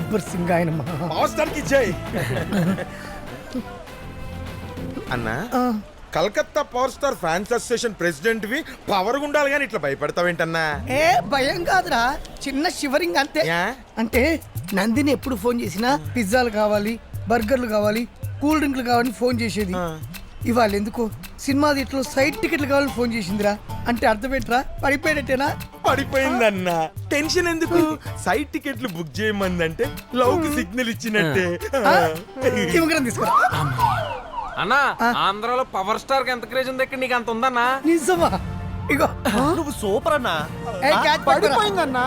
గబ్బర్ సింగ్ ఆయన power star కి జై. అన్నా Calcutta power star fans association president వి పవర్ ఉండాలి కానీ ఇట్లా భయపడతావేంటన్నా? ఏ భయం కాదురా, చిన్న షివరింగ్ అంతే. అంటే నందిని ఎప్పుడు ఫోన్ చేసినా పిజ్జాలు కావాలి, బర్గర్లు కావాలి, కూల్ డ్రింక్లు కావాలని ఫోన్ చేసేది. ఇవాళ ఎందుకో సినిమా థియేటర్లో సైడ్ టికెట్లు కావాలని ఫోన్ చేసిందిరా. అంటే అర్థం ఏంట్రా, పడిపోయినట్టేనా? పడిపోయిందన్నా. టెన్షన్ ఎందుకు, సైడ్ టికెట్లు బుక్ చేయమందంటే లవ్ కి సిగ్నల్ ఇచ్చినట్టే. ఇవ్వగరం తీసుకురా అన్నా. ఆంధ్రాలో పవర్ స్టార్ కి ఎంత క్రేజ్ ఉంది, ఇక్కడ నీకు అంత ఉందన్నా? నిజమా? ఇగో నువ్వు సూపర్ అన్నా. పడిపోయిందన్నా.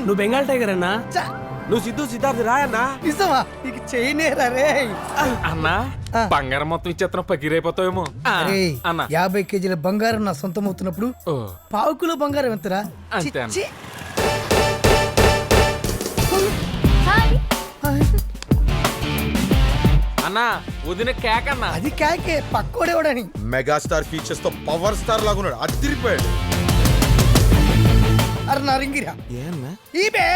నువ్వు బెంగాల్ టైగర్ అన్నా. నువ్వు సిద్ధు సిద్ధార్థ్ రాయ్ అన్నా. నిజమా? నీకు చేయనేరా రే అన్నా. బంగారం మొత్తం ఇచ్చేత్తనం పగిరైపోతావేమో అన్న. 50 కేజీల బంగారం నా సొంతం అవుతున్నప్పుడు పావు కిలో బంగారం ఎంతరా? అంతే చి. అన్నా. వదిన కేక్ అన్నా. అది కేకే, పక్కోడేవాడని. మెగాస్టార్ ఫీచర్స్ తో పవర్ స్టార్ లాగున్నాడు, అదిరిపోయాడు. అరే నా రింగిరా ఈబే.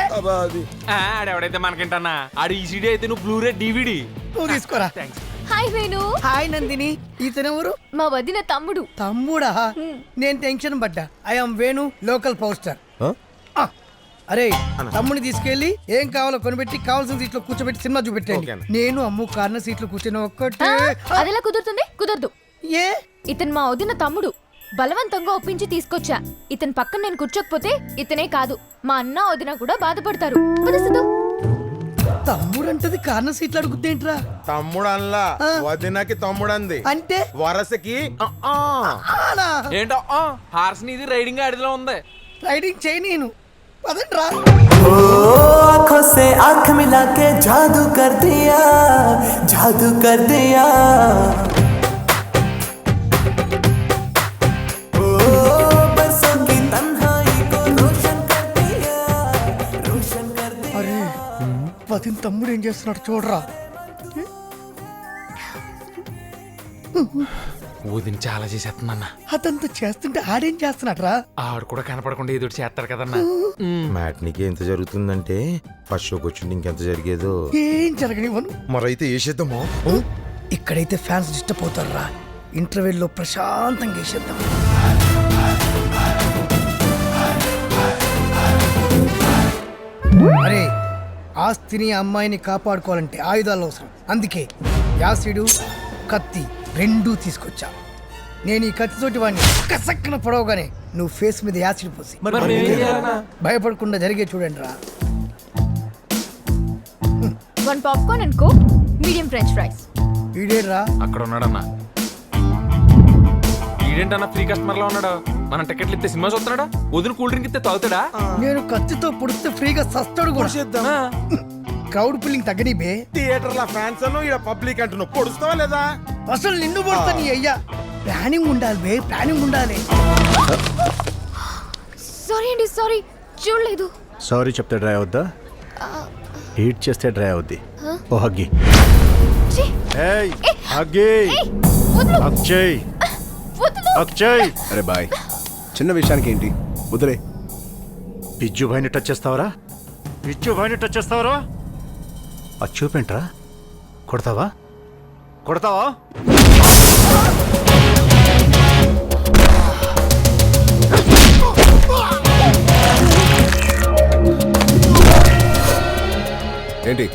ఆడెవడైతే మనకేంటన్నా, ఆడు ఈసీడీ అయితే నువ్వు బ్లూరే డివిడి. నువ్వు తీసుకోరా. హాయ్ వేణు. హాయ్ నందిని. ఇతనెవరు? మా వదిన తమ్ముడు. తమ్ముడా? నేను టెన్షన్ పడ్డా. I'm Venu, local power star. అరే తమ్ముని తీసుకెళ్లి ఏం కావాలో కొనిపెట్టి కావాల్సిన సీట్లో కూర్చోబెట్టి సినిమా చూపెట్టండి. నేను అమ్ము కార్న సీట్లో కూర్చొని ఒక్కటే. అదెలా కుదురుతుంది? కుదరదు. ఏ? ఇతను మా వదిన తమ్ముడు. బలవంతంగా ఒప్పించి తీసుకొచ్చా. ఇతని పక్కన నేను కూర్చోకపోతే ఇతనే కాదు మా అన్న వదిన కూడా బాధపడతారు. తమ్ముడంటది కార్న సీట్లు అడుగుద్దేంట్రా? తమ్ముడు అన్లా, వదినకి తమ్ముడు అంది. అంటే వరసకి ఏంటో హార్స్ నీది రైడింగ్ ఆడిలో ఉంది. రైడింగ్ చేయి నేను. పదండ్రా. आँखों से आँख मिला के जादू कर दिया, जादू कर दिया। ओ बरसों की तन्हाई को रोशन कर दिया, रोशन कर दिया। అరే వదిన తమ్ముడు ఏం చేస్తున్నాడు చూడరా. వదిన చాలా చేసేస్తుందన్నా. అదంతా చేస్తుంటే ఆడేం చేస్తున్నాడు రా? ఆడు కూడా కనపడకుండా ఏదో చేస్తారు కదన్నా. మ్యాట్నికి ఎంత జరుగుతుందంటే ఫస్ట్ షోకి వచ్చింది ఇంకెంత జరిగేదో. ఏం జరగనివ్వను. మరైతే వేసేద్దామా? ఇక్కడైతే ఫ్యాన్స్ డిస్టర్బ్ అవుతారు రా. ఇంటర్వెల్లో ప్రశాంతంగా వేసేద్దాం. అరే ఆస్తిని అమ్మాయిని కాపాడుకోవాలంటే ఆయుధాలు అవసరం. అందుకే యాసిడు కత్తి రెండూ తీసుకొచ్చా. నేను ఈ కత్తితోటి వాడిని కసక్కన పొడవగానే నువ్వు ఫేస్ మీద యాసిడ్ పోసి భయపడకుండా జరిగే చూడండి రా. 1 popcorn and coke, medium French fries. వీడేరా అక్కడ ఉన్నాడన్నా. ఈడేంటన్నా ఫ్రీ కస్టమర్ లో ఉన్నాడు. మనం టికెట్లు ఇస్తే సినిమా చూస్తున్నాడా? వదిన కూల్ డ్రింక్ ఇస్తే తాగుతాడా? నేను కత్తితో పొడిస్తే ఫ్రీగా సస్తాడు కూడా. క్రౌడ్ పుల్లింగ్ తగ్గని బే. థియేటర్ లో ఫ్యాన్స్ అను ఇక్కడ పబ్లిక్ అంటున్నావు, పొడుస్తావా లేదా? అసలు నిన్ను పొడుస్తా నీ అయ్యా. ప్లానింగ్ ఉండాలి బే, ప్లానింగ్ ఉండాలి. సారీ అండి, సారీ చూడలేదు. సారీ చెప్తే డ్రై అవుద్దా? హీట్ చేస్తే డ్రై అవుద్ది. ఓ హగ్గి. ఏయ్ హగ్గి. అక్షయ్ అక్షయ్. అరే బాయ్, చిన్న విషయానికి ఏంటి వదిలే. పిజ్జు భాయ్ని టచ్ చేస్తావరా? పిజ్జు భాయ్ని టచ్ చేస్తావరా? అది చూపేంట్రా? కొడతావా? కొడతావా? ఏంటి?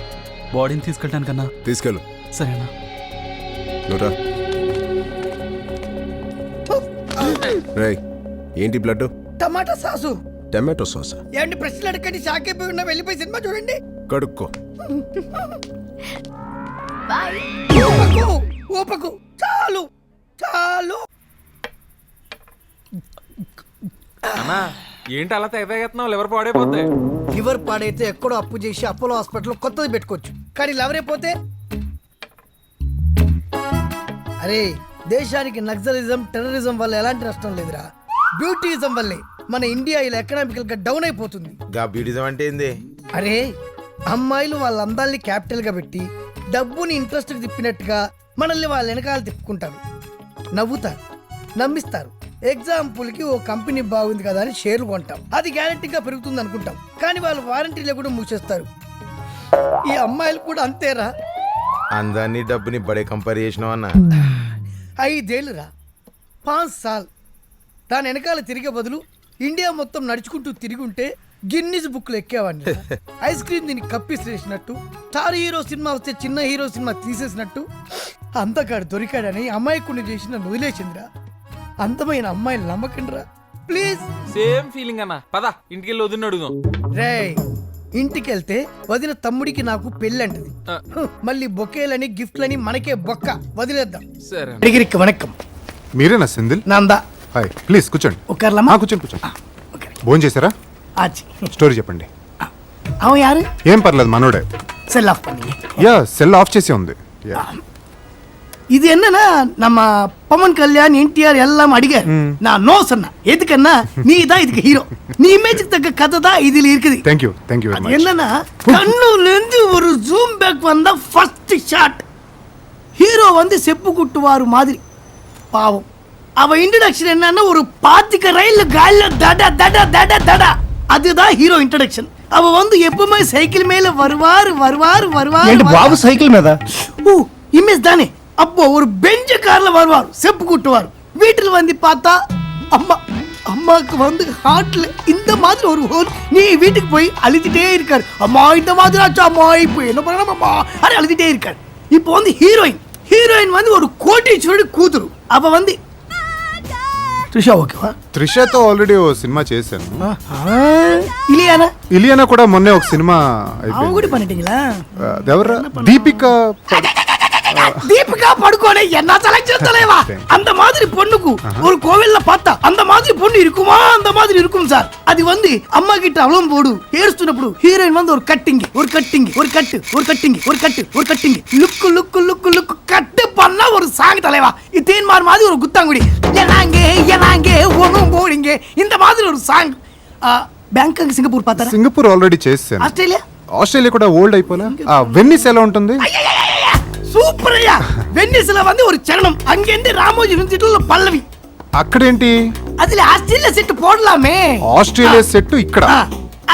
బాడీని తీసుకెళ్ళడానికన్నా. తీసుకెళ్ళు. సరేనా? నువ్వురా. రేయ్ ఏంటి బ్లడ్? టమాటా సాసు. Tomato sauce. ఏంటి ప్రశ్నలు అడగండి, షాకైపోయి ఉన్నా. వెళ్ళిపోయి సినిమా చూడండి. కడుక్కో. ఊపకు ఊపకు, చాలు చాలు. అన్నా ఏంటి అలా తెగతేస్తున్నావు? లివర్ పాడైపోతే. లివర్ పాడైతే ఎక్కడో అప్పు చేసి అపోలో హాస్పిటల్ కొత్తది పెట్టుకోవచ్చు. కానీ లవరైపోతే అరే దేశానికి నక్సలిజం టెర్రరిజం వల్ల ఎలాంటి నష్టం లేదురా. బ్యూటీయిజం వల్లే మన ఇండియా ఇలా ఎకనామికల్ గా డౌన్ అయిపోతుంది. గా బ్యూటిజం అంటే ఏంది? అరే అమ్మాయిలు వాళ్ళ అందాల్ని క్యాపిటల్ గా పెట్టి డబ్బుని ఇంట్రెస్ట్ కి తిప్పినట్టుగా మనల్ని వాళ్ళ వెనకాల తిప్పుకుంటారు, నవ్వుతారు, నమ్మిస్తారు. ఎగ్జాంపుల్ కి ఓ కంపెనీ బాగుంది కదా అని షేర్లు కొంటాం. అది గ్యారెంటీగా పెరుగుతుంది అనుకుంటాం, కానీ వాళ్ళు వారంటీ లేకుండా మూసేస్తారు. ఈ అమ్మాయిలు కూడా అంతేరా. అందాన్ని డబ్బుని బడే కంపేర్ చేసినావు అన్న. 5 ఏళ్ళురా, 5 సాల్ దాని వెనకాల తిరిగే బదులు ఇండియా మొత్తం నడుచుకుంటూ తిరిగి ఉంటే గిన్నీస్ బుక్లు ఎక్కేవాడిని. ఐస్ క్రీమ్ దీన్ని కప్పిసేసినట్టు, స్టార్ హీరో సినిమా వస్తే చిన్న హీరో సినిమా తీసేసినట్టు అంతకాడు దొరికాడని అమ్మాయికుడిని చేసి నన్ను వదిలేసిందిరా. అందమైన అమ్మాయిని నమ్మకండిరా ప్లీజ్. సేమ్ ఫీలింగ్ అన్న. పద ఇంటికి వెళ్ళి వదిన అడుగుదాం. రే, ఇంటికెళ్తే వదిన తమ్ముడికి నాకు పెళ్ళంటది. మళ్ళీ బొకేలని గిఫ్ట్లని మనకే బొక్క. వదిలేద్దాం. సరే అడిగిరికి వణక్కం. మీరేనా సెందిల్? నందా హాయ్, ప్లీజ్ కూర్చోండి. ఒకర్లమ్మా కూర్చోండి కూర్చోండి. భోజనం చేశారా? ఆచి స్టోరీ చెప్పండి. அவன் யாரு? ఏం పర్లేదు, మనోడే. செல் ஆஃப் பண்ணீங்க. యా, సెల్ ఆఫ్ చేసి ఉంది. యా. இது என்னன்னா நம்ம பவன் கல்யாண் என்டிஆர் எல்லாம் அடிகார். நான் நோ சொன்னேன். எதுக்குன்னா நீ தான் இதுக்கு ஹீரோ. நீ இமேஜுக்கு தக்க கதை தான் இதுல இருக்குது. థ్యాంక్ యూ వెరీ அது మచ్. என்னன்னா கண்ணுல இருந்து ஒரு ஜூம் பேக் வந்தா ஃபர்ஸ்ட் ஷாட் ஹீரோ வந்து செப்பு குட்டுவாரு மாதிரி. பாவம் அவ இன்ட்ரடக்ஷன் என்னன்னா ஒரு பாத்திக்க ரயில்ல கால்ல தட தட தட தட. அதுதான் ஹீரோ இன்ட்ரடக்ஷன். அவ வந்து எப்பவுமே சைக்கிள் மேல வருவாரு வருவாரு வருவாரு. బాబు సైకిల్ మీద ஓ இமேஜ் தானே. அப்போ ஒரு பெஞ்ச கார்ல வருவார், செப்பு கூட்டுவார். வீட்டில் வந்து பார்த்தா அம்மா, அம்மாவுக்கு வந்து ஹார்ட்ல இந்த மாதிரி ஒரு ஹோல். நீ வீட்டுக்கு போய் அழுதுட்டே இருக்காரு. அம்மா இந்த மாதிரி ஆச்சா, அம்மா இப்போ என்ன பண்ணணும் அம்மா, அरे அழுதுட்டே இருக்காரு. இப்போ வந்து ஹீரோயின் வந்து ஒரு கோட்டீஸ்வரடி கூతురు. அவ வந்து త్రిషా ఓకేవా? త్రిషతో ఆల్రెడీ ఓ సినిమా చేశాను. ఇలియానా? ఇలియానా కూడా మొన్నే ఒక సినిమా அவ అయిపోయింది. கூட பண்ணிட்டீங்களா? ఎవరు? దీపిక. தீபிகா படுகோனே என்ன செலக்ஷன் தலைவா. அந்த மாதிரி பொண்ணுக்கு ஒரு கோவில்ல பார்த்தா அந்த மாதிரி பொண்ணு இருக்குமா? அந்த மாதிரி இருக்கும் சார். அது வந்து அம்மா கிட்ட அவளும் போடு ஏறுస్తున్నప్పుడు హీరోయిన్ வந்து ஒரு கட்டிங் ஒரு கட்டிங் ஒரு கட்டு ஒரு கட்டிங் ஒரு கட்டு ஒரு cutting look look look look கட்டு பண்ண ஒரு சாங் தலைவா. இத்தேன்மார் மாதிரி ஒரு குத்தாங்குடி எனாங்கே ஒண்ணும் போடிங்க இந்த மாதிரி ஒரு சாங். బ్యాంకాక్ సింగపూర్ పాతారా? సింగపూర్ ఆల్రెడీ చేశాను. ఆస్ట్రేలియా? ఆస్ట్రేలియా కూడా ఓల్డ్ అయిపోలే. వెన్నిస్ ఎలా ఉంటుంది? సూపర్ అయ్యా. వెన్నిస్ల வந்து ஒரு சரணம். அங்கேந்து ராமோஜி யூனிవర్సిటీలో పల్లవి. అక్కడేంటి? அதுல ஆஸ்திரேலியா செட் போடலாமே. ఆస్ట్రేలియా సెట్ ఇక్కడ.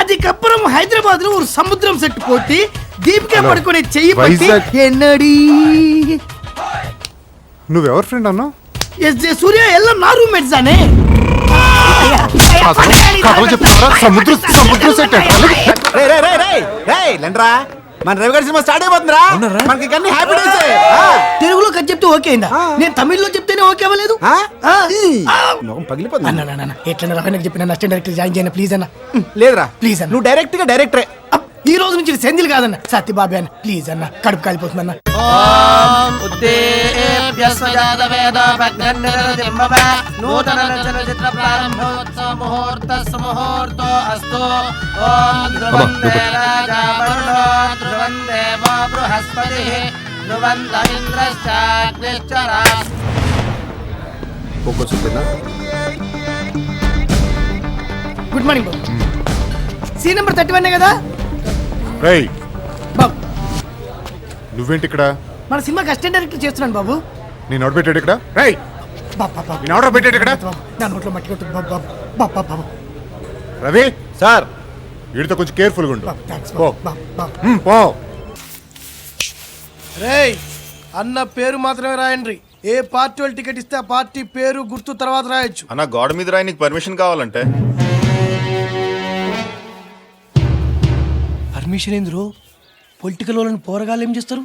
அதுக்கப்புறம் ஹைதராபாத்ல ஒரு சமுத்திரம் செட் போட்டு దీపికా పడుకునే చెయ్యి పట్టి వైజాగ్. ఎన్నడి నువ్వెవరు ఫ్రెండ్ అన్నా? ఎస్ జే సూర్య ఎల్లం నా రూమ్మేట్స్ అనే. కథలు చెప్తారా? సముద్ర సెట్ లేండ్రా, మన రవి గారి సినిమా స్టార్ట్ అయిపోతుందిరా. మనకి అన్ని హ్యాపీ డేస్. తెలుగులో కథ చెప్తే ఓకే అయిందా? నేను తమిళ్లో చెప్తేనే ఓకే అవ్వలేదు. పగిలిపోతుంది. అన్న ఎట్లా రవి చెప్పిన అసిస్టెంట్ డైరెక్టర్ జాయిన్ చేయను ప్లీజ్ అన్న. లేదురా, ప్లీజ్ అన్న. నువ్వు డైరెక్ట్ గా డైరెక్టరే. ఈ రోజు నుంచి సెంధిల్ కాదన్న, సత్యబాబు అన్న ప్లీజ్ అన్న. కడుపు కాలిపోతుందన్న. గుడ్ మార్నింగ్ బాబు. సీ నెంబర్ 31 కదా రేయ్, బాబు? నువ్వేంటి ఇక్కడ? మన సినిమాకి అసిస్టెంట్ డైరెక్టర్ చేస్తున్నాను బాబు. నేను ఆర్డర్ పెట్టాడు ఇక్కడ. రేయ్, బాబు నేను ఆర్డర్ పెట్టాడు ఇక్కడ. నా నోట్లో మట్టి కొట్టు బాబు. బాబు బాబు బాబు రవి సార్, వీడితో కొంచెం కేర్ఫుల్గా ఉండు. బాబు థ్యాంక్స్ పో. బాబు బాబు. పో. రేయ్, అన్న పేరు మాత్రమే రాయండి. ఏ పార్టీ వాళ్ళు టికెట్ ఇస్తే ఆ పార్టీ పేరు గుర్తు తర్వాత రాయొచ్చు. అన్న గోడ మీద రాయి, నీకు పర్మిషన్ కావాలంటే. పర్మిషన్ ఏందిరో? పొలిటికల్ వాళ్ళని పోరగాళ్ళు ఏం చేస్తారు?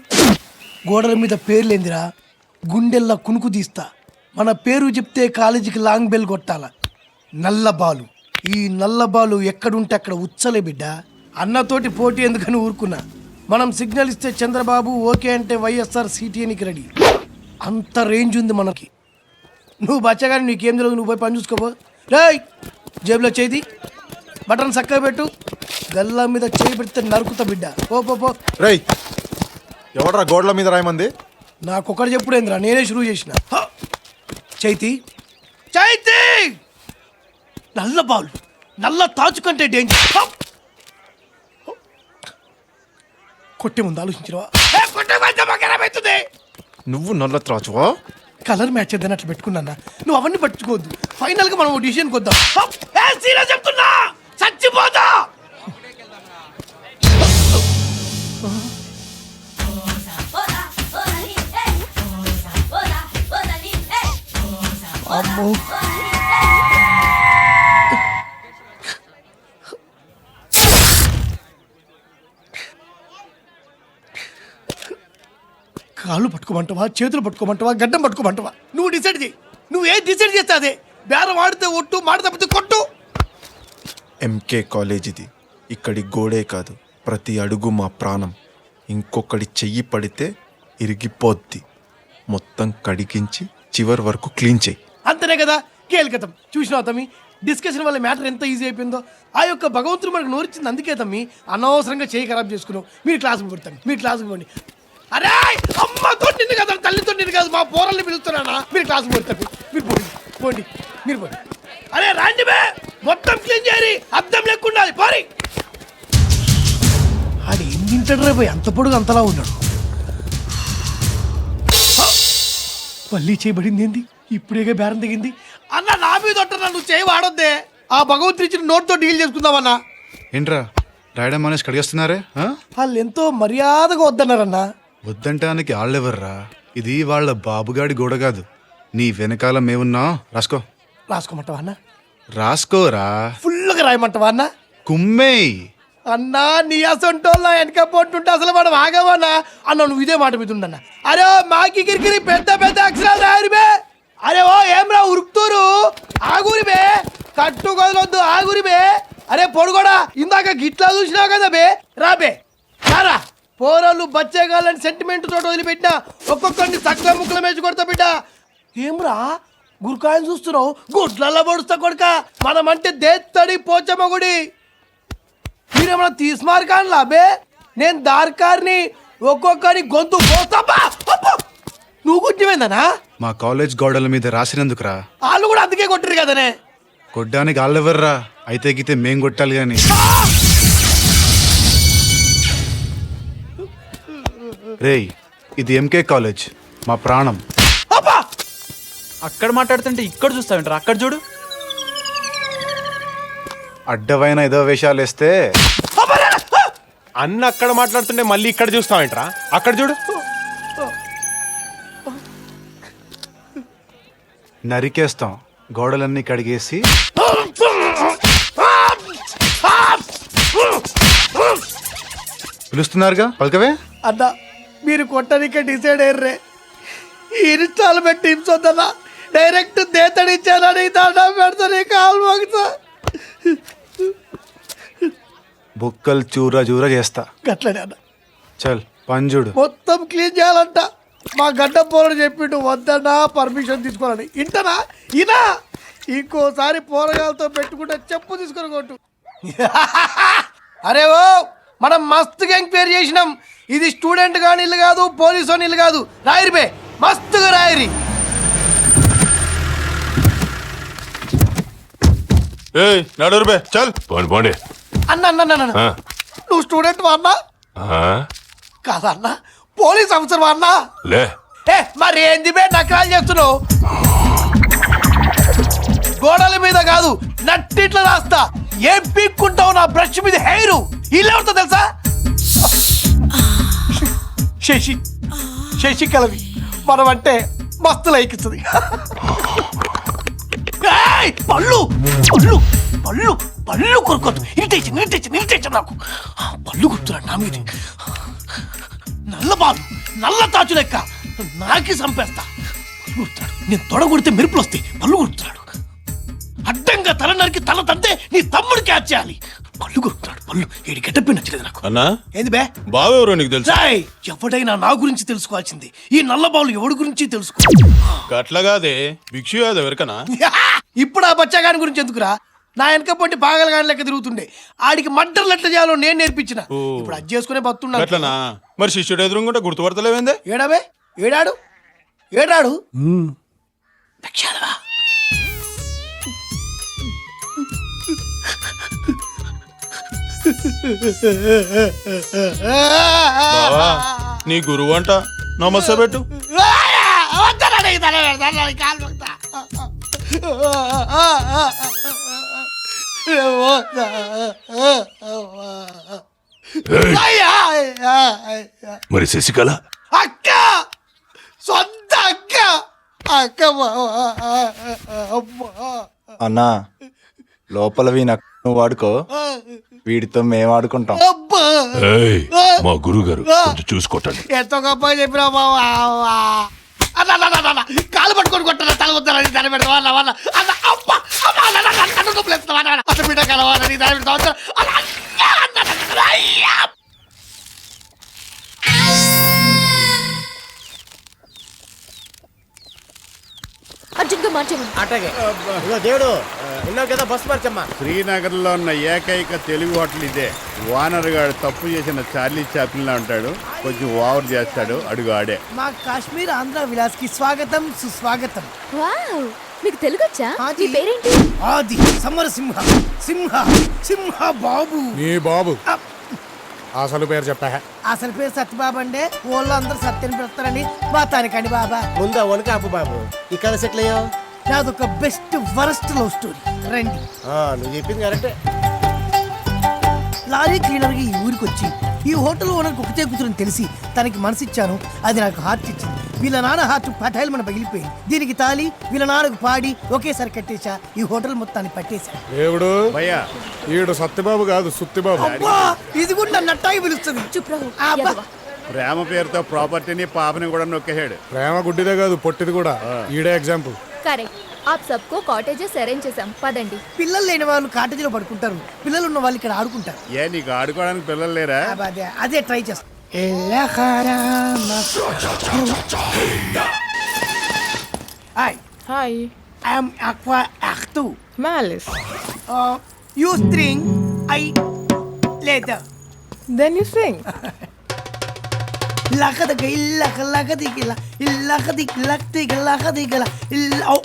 గోడల మీద పేర్లు ఏందిరా? గుండెల్లా కునుకు తీస్తా. మన పేరు చెప్తే కాలేజీకి లాంగ్ బెల్ కొట్టాల. నల్లబాలు. ఈ నల్లబాలు ఎక్కడుంటే అక్కడ ఉచ్చలే బిడ్డ. అన్నతోటి పోటీ ఎందుకని ఊరుకున్నా. మనం సిగ్నల్ ఇస్తే చంద్రబాబు ఓకే అంటే వైఎస్ఆర్ సిటీఎన్కి రెడీ. అంత రేంజ్ ఉంది మనకి. నువ్వు బచ్చగాని నీకేం తెలియదు, నువ్వు పోయి పని చూసుకోపో. రేయ్, జేబులో చేయి, బటన్ చక్కగా పెట్టు. గల్లా మీద చేయి పెడితే నరుకుతా బిడ్డ. పో పో పో. రేయ్, ఎవడ్రా గోడల మీద రాయమంది? నాకొకటి చెప్పుడేంద్రా, నేనే షురూ చేసిన. చైతి చైతి నల్ల బాల్, నల్ల తాచు కంటే డేంజర్. కొట్టే ముందు ఆలోచించరా? నువ్వు నల్ల త్రాచువా? కలర్ మ్యాచ్ చేద్దాని అట్లా పెట్టుకున్నా. నువ్వు అవన్నీ పట్టుకోవద్దు. ఫైనల్ గా మనం డిసిషన్ కొద్దాం. చెప్తున్నా, చచ్చిపోతా. అమ్మో కాళ్ళు పట్టుకోమంటావా, చేతులు పట్టుకోమంటావా, గడ్డం పట్టుకోమంటావా? నువ్వు డిసైడ్ చేయి. నువ్వు ఏం డిసైడ్ చేస్తా అదే. బేరం ఆడితే ఒట్టు, మాట తప్పితే కొట్టు. ఎంకే కాలేజ్ ఇది. ఇక్కడి గోడే కాదు, ప్రతి అడుగు మా ప్రాణం. ఇంకొకటి చెయ్యి పడితే ఇరిగిపోద్ది. మొత్తం కడిగించి చివరి వరకు క్లీన్ చేయి. అంతనే కదా కేల్కతం. చూసినావు తమ్మి, డిస్కషన్ వల్ల మ్యాటర్ ఎంత ఈజీ అయిపోయిందో. ఆ యొక్క భగవంతుడు మనకు నోరిచ్చింది అందుకే తమ్మి. అనవసరంగా చేయి ఖరాబ్ చేసుకున్నావు. మీరు క్లాసుకు పెడతాను, మీరు క్లాసుకు పోండి. అరే అమ్మతో నిన్ను కదా, తల్లితో నిన్ను కాదు, మా పోరల్ని పిలుస్తున్నానా? మీరు క్లాసుకు పెడతారు, మీరు పోండి పోండి, మీరు పోండి. అరే రాండి బే, మొత్తం క్లీన్ చేయాలి, అద్దం లేకుండా పోరి. ఆడు ఏం తింటాడు రేపు, అంత పొడుగు అంతలా ఉన్నాడు. మళ్ళీ చేయబడింది ఏంది? ఇప్పుడేగా బేరం దిగింది. అన్న నా మీద ఒట్టన్నా, నువ్వు చేయి వాడొద్దే. ఆ భగవంతుడి ఇచ్చిన నోట్తో డీల్ చేసుకుందామన్నా. ఏంట్రా రాయడం మానేసి కడిగేస్తున్నారే? వాళ్ళు ఎంతో మర్యాదగా వద్దన్నారన్నా. వద్దంటానికి వాళ్ళెవర్రా? ఇది వాళ్ళ బాబుగాడి గోడ కాదు. నీ వెనకాల మేమున్నా. రాసుకో. రాసుకోమంటావా అన్న? రాసుకోరా. ఫుల్గా రాయమంటావా అన్న? కుమ్మేయ్. అన్నా నీ అసంటోళ్ళ వెనక పోతుంటే అసలు వాడు ఆగవన్నా. అన్న నువ్వు ఇదే మాట మీద ఉండన్న. అరే మాకి కిరికిరి పెద్ద పెద్ద అక్షరాలు రాయరు బే. అరే ఓ ఏమ్రా ఉరుకుతూరు, ఆగురి బే, కట్టు కొదలొద్దు, ఆగురి బే. అరే పొడుగోడా, ఇందాక గిట్లా చూసినావు కదా బే, రాబే రారా. పోరాళ్ళు బచ్చేగాళ్ళని సెంటిమెంట్ తోటి వదిలిపెట్టినా ఒక్కొక్కరిని చక్కగా ముక్కల మేచి కొడతా బిడ్డ. ఏమ్రా గురికాయలు చూస్తున్నావు, గుడ్లల్లో పొడుస్తా కొడుక. మనమంటే దేత్తడి పోచమ్మ గుడి. మీరేమన్నా తీసుమార్కాను లాబే, నేను దార్కారిని. ఒక్కొక్కరి గొంతు పోస్తాపా. నువ్వు కొట్టిపోయిందనా? మా కాలేజ్ గోడల మీద రాసినందుకురా. వాళ్ళు కూడా అందుకే కొట్టరు కదనే. కొడ్డానికి వాళ్ళెవర్రా? అయితే గితే మేం కొట్టాలి గాని. రేయ్ ఇది ఎంకే కాలేజ్, మా ప్రాణం. అక్కడ మాట్లాడుతుంటే ఇక్కడ చూస్తావేంట్రా? అక్కడ చూడు. అడ్డమైన ఏదో వేషాలు వేస్తే అన్న అక్కడ మాట్లాడుతుంటే మళ్ళీ ఇక్కడ చూస్తావేంట్రా? అక్కడ చూడు. నరికేస్తాం. గోడలన్నీ కడిగేసి పిలుస్తున్నారుగా, పలకవే. అన్నా మీరు కొట్టనికే డిసైడ్ అయ్యర్రే. ఈ ఇన్స్టాల్మెంట్ టీమ్స్ వద్దన్నా, డైరెక్ట్ దేతడిచ్చానని దండం పెడతాను. కాలు మోగుతా, బుక్కలు చూరా చూరా చేస్తా. గట్లనే అన్న. చల్ పంజుడు. మొత్తం క్లీన్ చేయాలంట. మా గడ్డ పోరడు చెప్పిండు వద్దన్నా, పర్మిషన్ తీసుకోవాలని. ఇంటనా ఇనా? ఇంకోసారి పోరగాలతో పెట్టుకుంటే చెప్పు తీసుకొని కొట్టు. అరే ఓ మనం మస్తుగా ఎంక్వైరీ చేసినాం. ఇది స్టూడెంట్ గాని ఇల్లు కాదు, పోలీసు ఇల్లు కాదు. రాయిరి బే, మస్తుగా రాయిరి. నడురు బే, చల్. పోండి. అన్న అన్న అన్న, అన్న నువ్వు స్టూడెంట్ వా అన్నా? కాదా అన్న, పోలీస్ ఆఫీసర్ వా అన్నా? లే. మరి ఏంది బే నకరాలు చేస్తున్నావు? గోడల మీద కాదు, నట్టిట్లా రాస్తా. ఏం పీక్కుంటావు నా బ్రష్ మీద హెయిర్? ఇల్లెవరితో తెలుసా? శశి, శశికళవి. మనం అంటే మస్తు లైకిస్తుంది. పళ్ళు పళ్ళు పళ్ళు పళ్ళు కొరుకోద్దు. Irritation irritation irritation. నాకు పళ్ళు గుర్తున్నాడు నా మీద. నల్ల బాలు, నల్ల తాచు లెక్క నాకి చంపేస్తా. గుర్తున్నాడు. నేను తొడ కొడితే మెరుపులు వస్తాయి. పళ్ళు గుర్తున్నాడు. అడ్డంగా తల నరికి తల తంతే నీ తమ్ముడు క్యాచ్ చేయాలి. పళ్ళు గుర్తున్నాడు. పళ్ళు ఏడి గెటప్పి నచ్చలేదు నాకు. అన్నా ఏంది బే? బావెవరో నీకు తెలుసా? ఎవడైనా నా గురించి తెలుసుకోవాల్సింది. ఈ నల్ల బాలు ఎవడి గురించి తెలుసుకో. అట్లాగాదే భిక్షు యాదవ్ ఎవరికనా? ఇప్పుడు ఆ బచ్చాగాని గురించి ఎందుకురా? నా వెనక పొంటి పాగలగాని లెక్క తిరుగుతుండే. ఆడికి మడ్డర్లు ఎట్లా చేయాలో నేను నేర్పించిన. ఇప్పుడు అది చేసుకునే బతున్నా. అట్లనా? మరి శిష్యుడు ఎదురుకుంటే గుర్తుపడతలేవేందే? ఏడాబే, ఏడాడు ఏడాడు దక్షాలవా. బావా నీ గురువు అంట, నమస్తే పెట్టు. మరి శశికళ అక్క సొంత అక్క అక్క బావా అమ్మా అన్నా లోపల నువ్వు వాడుకో, వీడితో మేము ఆడుకుంటాం. అబ్బా మా గురుగారు కొంచెం చూసుకోటండి. ఎంతో గొప్ప చెప్పినా బావా అన్న కాలు పట్టుకొని కొట్టారా తల వద్దారని దాని పెడతావా అన్న వాళ్ళ అన్న అబ్బా అమ్మా అన్న నొప్పులు ఎత్తావా అసలు బిడ్డ కలవాలని దాని పెడతావా అయ్యా. అర్జున్గా మార్చేమని అట్లాగే దేవుడు విన్నావు కదా బస్ మార్చమ్మా. శ్రీనగర్ లో ఉన్న ఏకైక తెలుగు హోటల్ ఇదే. ఓనర్ గారు తప్పు చేసిన చార్లీ చాప్లిన్ లా ఉంటాడు, కొంచెం ఓవర్ చేస్తాడు, అడుగు ఆడే. మా కాశ్మీర్ ఆంధ్ర విలాస్ కి స్వాగతం సుస్వాగతం. వావ్, మీకు తెలుగొచ్చా? మీ పేరేంటి? ఆది సమరసింహ సింహ సింహ బాబు. నీ బాబు అసలు పేరు చెప్పా. అసలు పేరు సత్యబాబు అండి, ఊళ్ళో అందరూ సత్యని పెడతారని మాతానికండి బాబా. ముందా వనకాపు బాబు, ఈ కథ సెటిల్ అయ్యో. నాదొక బెస్ట్ వరస్ట్ లవ్ స్టోరీ. రండి. నువ్వు చెప్పింది కరెక్టే. లారీ క్లీనర్ గా ఈ ఊరికి వచ్చి ఈ హోటల్ ఓనర్ ఒకతే కూతురని తెలిసి తనకి మనసిచ్చాను. అది నాకు హార్ట్ ఇచ్చింది. వీళ్ళ నాన్న హార్ట్ పటాయిల్ మన పగిలిపోయింది. దీనికి తాలి వీళ్ళ నాన్నకు పాడి ఒకేసారి కట్టేశా. ఈ హోటల్ మొత్తాన్ని పట్టేశా. దేవుడు భయ్యా, ఈడు సత్యబాబు కాదు సుత్తిబాబు. అబ్బా, ఇది కూడా నన్ను అట్టాగి పిలుస్తుంది. చుప్రహు అబ్బా. ప్రేమ పేరుతో ప్రాపర్టీని పాపని కూడా నొక్కేసాడు. ప్రేమ గుడ్డిదే కాదు పొట్టిది కూడా. ఈడే ఎగ్జాంపుల్. కరెక్ట్. ఆప్ సబ్కో కాటేజెస్ అరేంజ్ చేసాం, పదండి. పిల్లలు లేని వాళ్ళు కాటేజీలో పడుకుంటారు, పిల్లలు ఉన్న వాళ్ళు ఇక్కడ ఆడుకుంటారు. ఏ నీకు ఆడుకోవడానికి పిల్లలు లేరా? అదే ట్రై చేస్తా. Hi, I'm Aqua Actu. Malice. You string, I leather. Then you sing. Lakadaka illaka lakadikila illakadik laktigala illa.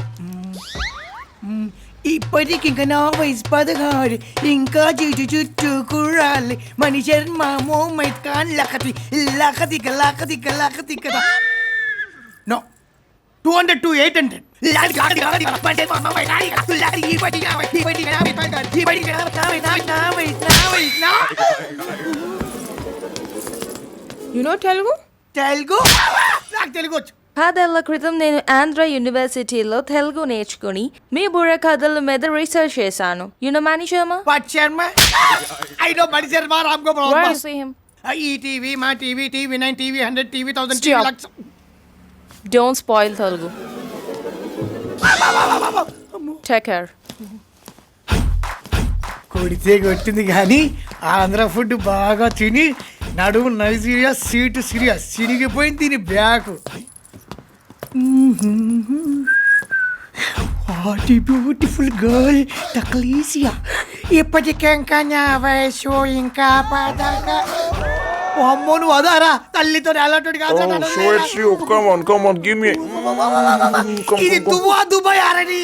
ఇప్పటికి ఇంకా నా వయసు 16, ఇంకా చుట్టూ చుట్టూ కుర్రాలి. మణి శర్మ మోమైత్ ఖాన్ లకతి లకదిక లకదిక లకదిక. No 200 to 800. You know Telugu? Telugu నాకు తెలుగు వచ్చు. 10 ఏళ్ల క్రితం నేను ఆంధ్ర యూనివర్సిటీలో తెలుగు నేర్చుకుని మీ బుర్ర కథల మీద రీసెర్చ్ చేశాను. You no Mani Sharma? What Sharma? I no Mani Sharma, Ram Gopal Where Varma. you see him? ఈ టీవీ, మా TV, TV 9, TV 100, TV 1000, Stop. TV lakh. Don't spoil Telugu. Take care. కొడితే కొట్టింది కానీ ఆంధ్ర ఫుడ్ బాగా తిని నడుము నైజీరియా సీటు సిరియా సిరిగిపోయింది దీని back. What a beautiful girl టక్లీసియా. ఇప్పటికెంకా నా వయసు ఇంకా పదక. అమ్మో నువ్వు అదారా తల్లితో అలాంటి కాదు. ఇది దువ్వా దుబాయ్ ఆరని.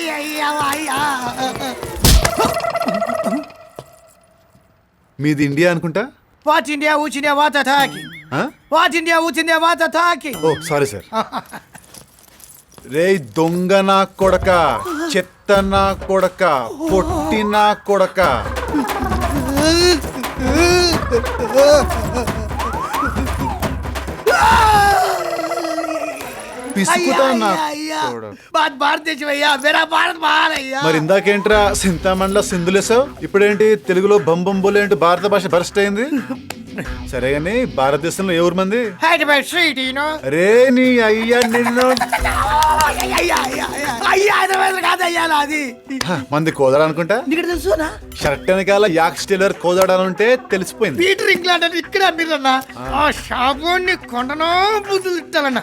మీది ఇండియా అనుకుంటా. వాట్ ఇండియా ఊచ్ ఇండియా వాట్ అటాకి. వాట్ ఇండియా ఊచ్ ఇండియా వాట్ అటాకి. Oh sorry sir. రే దొంగ నా కొడక, చెత్త నా కొడక, పొట్టి నా కొడక. పిసుకుతా నా కొడక. భారతదేశం అయ్యా, మేరా భారత్ మహాన్ అయ్యా. మరి ఇందాకేంట్రా సింతామండ్ల సింధులేసావు, ఇప్పుడేంటి తెలుగులో బంబం బోలే ఏంటి భారత భాష బరస్ట్ అయింది. సరే గానీ భారతదేశంలో ఏ ఊరు మంది? Hyderabad street you know. రే నీ అయ్యా నిన్ను. అయ్యా హైదరాబాద్ కాదయ్యా నాది. మంది కోదాడు అనుకుంటా. ఇక్కడ తెలుసునా షర్ట్ వెనకాల యాక్ స్టీలర్ కోదాడాలంటే తెలిసిపోయింది. పీటర్ ఇంగ్లాండ్ అని ఇక్కడ అమ్మిరన్నా. ఆ షాపుని కొండనో బుద్ధులు ఇట్టాలన్నా.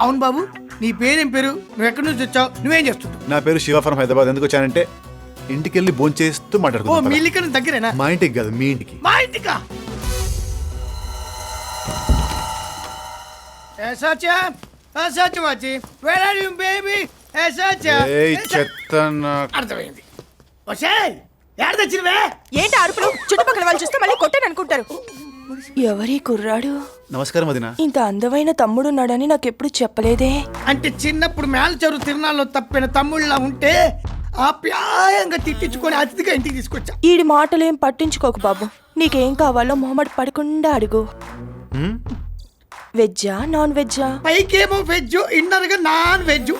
అవును బాబు, నీ పేరేం పేరు, నువ్వు ఎక్కడి నుంచి వచ్చావు, నువ్వేం చేస్తుంటావు? నా పేరు శివ ఫ్రమ్ హైదరాబాద్. ఎందుకు వచ్చానంటే ఇంటికి వెళ్ళి భోంచేస్తూ ఓ మీ మాట్లాడుకుంటా. ఇల్లు దగ్గరేనా? మా ఇంటికి కాదు, మీ ఇంటికి. మా ఇంటికా? Sacha, Sacha Machi, where are you, baby? Sacha. ఏయ్ చెత్త నా. అర్థమైంది. వచ్చేయ్, ఏడ తెచ్చినవే? ఏంటి అరుపులు? చుట్టుపక్కల వాళ్ళు చూస్తే మళ్ళీ కొట్టాను అనుకుంటారు. ఎవరి కుర్రాడు? నమస్కారం వదినా. ఇంత అందమైన తమ్ముడున్నాడని నాకెప్పుడు చెప్పలేదే. అంటే చిన్నప్పుడు మేల్చరు తిరునాళ్ళలో తప్పిన తమ్ముళ్ళ ఉంటే ఆప్యాయంగా తిట్టించుకొని అతిథిగా ఇంటికి తీసుకొచ్చా. ఈడి మాటలేం పట్టించుకోకు బాబు. నీకేం కావాలో మొహమాట పడకుండా అడుగు. వెజ్జా నాన్ వెజ్జా? పైకేమో వెజ్, ఇన్నర్ గా నాన్ వెజ్.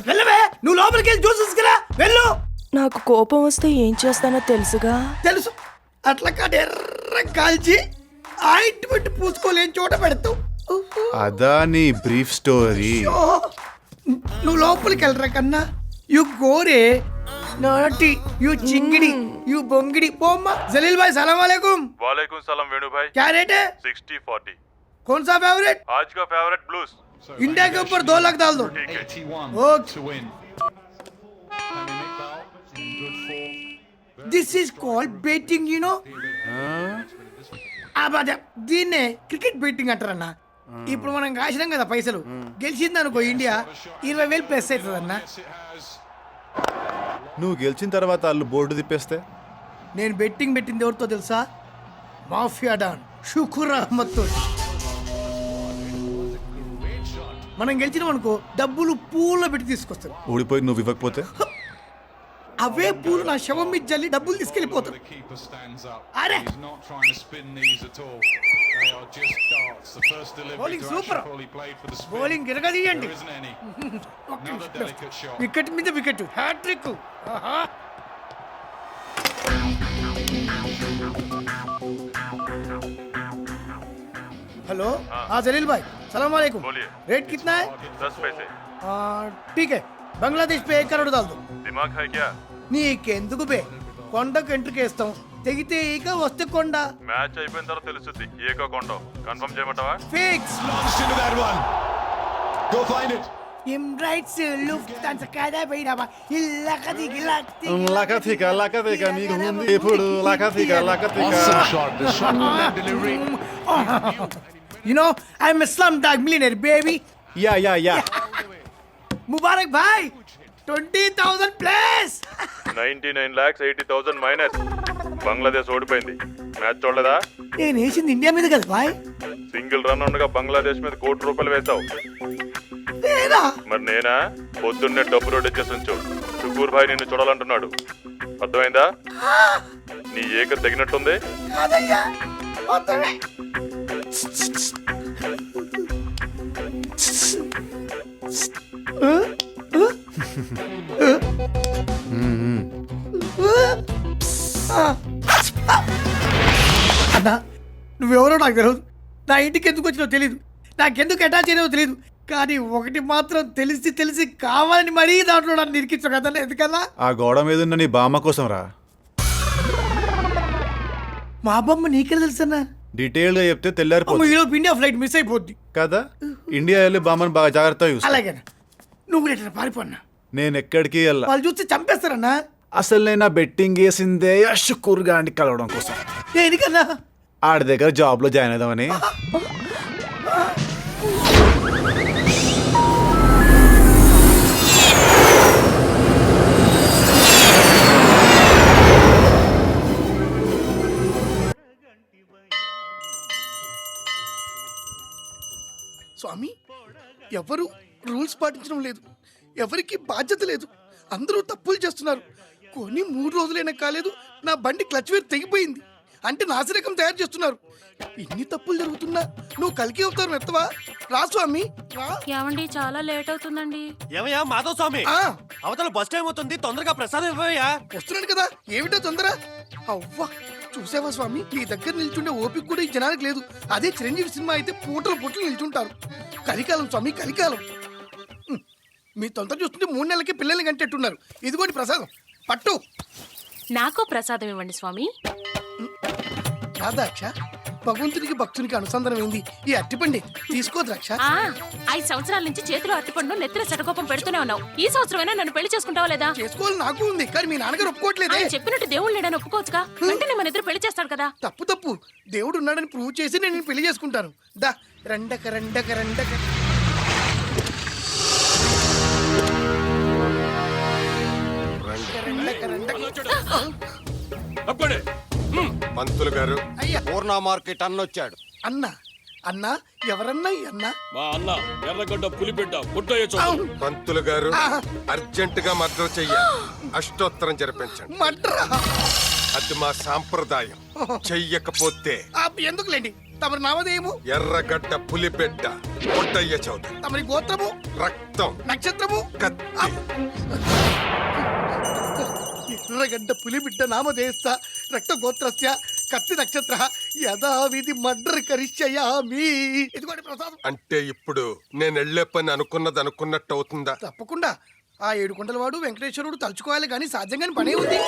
వెళ్ళవే, నువ్వు లోపలికి వెళ్ళి జ్యూస్ తీసుకురా. వెళ్ళు. నాకు కోపం వస్తే ఏం చేస్తానో తెలుసుగా. తెలుసు. అట్లా ఎర్ర కాల్చి ఆయింట్మెంట్ పూసుకోలేని చోట పెడతావు. అదా నీ బ్రీఫ్ స్టోరీ. నువ్వు లోపలికి వెళ్ళరా కన్నా. యు గోరే నాటి, యు చింగిడి, యు బొంగిడి. పోమ్మా. జలీల్ భాయ్ సలాం वालेकुम. वालेकुम सलाम वेणु भाई. क्या रेट है? 60-40. कौन सा फेवरेट? आज का फेवरेट ब्लूज. इंडिया के ऊपर 2 लाख डाल दो. Okay. This is called betting, you know. అదే దీన్నే క్రికెట్ బెట్టింగ్ అంటారన్న. ఇప్పుడు మనం కాసినాం కదా పైసలు, గెలిచింది అనుకో ఇండియా 20,000 ప్లస్ అవుతుంది అన్న. నువ్వు గెలిచిన తర్వాత వాళ్ళు బోర్డు తిప్పేస్తే? నేను బెట్టింగ్ పెట్టింది ఎవరితో తెలుసా? మాఫియా డాన్ షుకుర్ అహ్మద్ తో. మనం గెలిచినాం అనుకో డబ్బులు పూల్లో పెట్టి తీసుకొస్తారు. ఓడిపోయి నువ్వు ఇవ్వకపోతే? అవే పూలు నా శవం మీద జల్లి డబ్బులు తీసుకెళ్ళిపోతారు. అరే బౌలింగ్ సూపర్. బౌలింగ్ ఎరగదీయండి. వికెట్ మీద వికెట్, హ్యాట్రిక్. हेलो, हाँ जलील भाई सलाम वालेकुम. रेट कितना है? 10 पैसे. ठीक है, बांग्लादेश पे 1 करोड़ डाल दो. दिमाग है क्या? నీకెందుకు బే, కొండకు ఎంట్రీకి వేస్తాం. తెగితే ఈక వస్తే కొండ. మ్యాచ్ అయిపోయిన తర్వాత తెలుస్తుంది ఏకో కొండో. కన్ఫర్మ్ చేయమంటావా? Fix. Im rights luft tanza kada beiraba illa kadi gilati లకతిక నీకు ఉంది ఇప్పుడు లకతిక. You know, I'm a slumdog millionaire baby. యా Mubarak bhai, 20,000 plus. 99,80,000 మైనస్. బంగ్లాదేశ్ ఓడిపోయింది. మ్యాచ్ చూడలేదా? నేను వేసింది ఇండియా మీద కదా బాయ్. సింగిల్ రన్ ఉండగా బంగ్లాదేశ్ మీద ₹1,00,00,000 వేసావు. నేనా? మరి నేనా? పొద్దున్నే డబ్బు రోడ్ ఇచ్చేసి ఉంచు. షుకూర్ భాయ్ నిన్ను చూడాలంటున్నాడు. అర్థమైందా? నీ ఏక తగినట్టుంది. కాదయ్యా, వద్దనే. అన్నా, నువ్వెవరో నాకు తెలియదు. నా ఇంటికి ఎందుకు వచ్చినావు తెలీదు. నాకెందుకు అటాచ్ అయినావో తెలీదు. కానీ ఒకటి మాత్రం తెలిసి కావాలని మరీ దాంట్లో నన్ను నిరికించు కదా. ఎందుకన్నా? ఆ గోడ మీద ఉన్న నీ బామ్మ కోసం రా. మా బొమ్మ నీకెలా తెలుసన్నా? డీటెయిల్ గా చెప్తే తెల్లారిపోతుంది ఈరోజు ఇండియా ఫ్లైట్ మిస్ అయిపోద్ది కదా. ఇండియా వెళ్ళి బామ్మని బాగా జాగ్రత్తగా చూసుకో. అలాగేనా? నువ్వు కూడా ఎట్లా పారిపోన్నా? నేను ఎక్కడికి వెళ్ళా. వాళ్ళు చూస్తే చంపేస్తారన్నా. అసలు నేను ఆ బెట్టింగ్ వేసిందే షుకూర్ గాండి కలవడం కోసం. దేనికన్నా? ఆడి దగ్గర జాబ్ లో జాయిన్ అవుదామని. స్వామి, ఎవరు రూల్స్ పాటించడం లేదు, ఎవరికి బాధ్యత లేదు, అందరూ తప్పులు చేస్తున్నారు. కొన్ని 3 రోజులైనా కాలేదు, నా బండి క్లచ్ వేర్ తెగిపోయింది అంటే నాసిరకం తయారు చేస్తున్నారు. ఇన్ని తప్పులు జరుగుతున్నా నువ్వు కలికి అవుతారు ఎత్తవా? రా స్వామి రా. ఏమండి చాలా లేట్ అవుతుందండి. ఏమయ్యా మాధవ్ స్వామి, అవతల బస్ టైం అవుతుంది, తొందరగా ప్రసాదం ఇవ్వయ్యా. వస్తున్నాడు కదా, ఏమిటో తొందర. అవ్వా, చూసావా స్వామి, నీ దగ్గర నిల్చుండే ఓపిక కూడా ఈ జనానికి లేదు. అదే చిరంజీవి సినిమా అయితే పూటలు నిల్చుంటారు. కలికాలం స్వామి, కలికాలం. మీ తొందర చూస్తుంటే 3 నెలలకి పిల్లల్ని కంటెట్టున్నారు. ఇదిగోటి ప్రసాదం పట్టు. నాకు ప్రసాదం ఇవ్వండి స్వామి. ద్రాక్ష, భగవంతునికి భక్తునికి అనుసంధానం ఏంది ఈ అట్టిపండి. తీసుకో ద్రాక్ష. 5 సంవత్సరాల నుంచి చేతిలో అరటిపండు నెత్తిన శటకోపం పెడుతూనే ఉన్నావు. ఈ సంవత్సరమైనా నన్ను పెళ్లి చేసుకుంటావా లేదా? చేసుకోవాలి నాకు ఉంది, కానీ మీ నాన్నగారు ఒప్పుకోవట్లేదే. చెప్పినట్టు దేవుడు లేడని ఒప్పుకోవచ్చుగా. వెంటనే మన ఇద్దరు పెళ్లి చేస్తాడు కదా. తప్పు దేవుడు ఉన్నాడని ప్రూవ్ చేసి నేను పెళ్లి చేసుకుంటాను. దా రండక. పంతులు గారు, అయ్యా. పూర్ణ మార్కెట్ అన్నొచ్చాడు. అన్నా ఎవరన్నా? మా అన్న ఎర్రగడ్డ పులిబిడ్డ పుట్టయ్య. పంతులు గారు, అర్జెంట్ గా మర్డర్ చెయ్యాలి. అష్టోత్తరం జరిపించండి. మడ్రా? అది మా సాంప్రదాయం. చెయ్యకపోతే ఎందుకులేండి తమరి నామధేయము ఎర్రగడ్డ పులిబిడ్డ పొట్టయ్య చౌదరి. తమరి గోత్రము రక్తం నక్షత్రము కత్తి. ఎర్రగడ్డ పులిబిడ్డ నామధేయస్థ రక్త గోత్రస్య కత్తి నక్షత్ర యథావిధి మర్డర్ కరిష్యయామి. ఇదిగోండి ప్రసాదం. అంటే ఇప్పుడు నేను వెళ్లే పని అనుకున్నది అనుకున్నట్టు అవుతుందా? తప్పకుండా. ఆ 7 కొండలవాడు వెంకటేశ్వరుడు తలుచుకోవాలి గాని సాధ్యంగాని పనే ఉంది.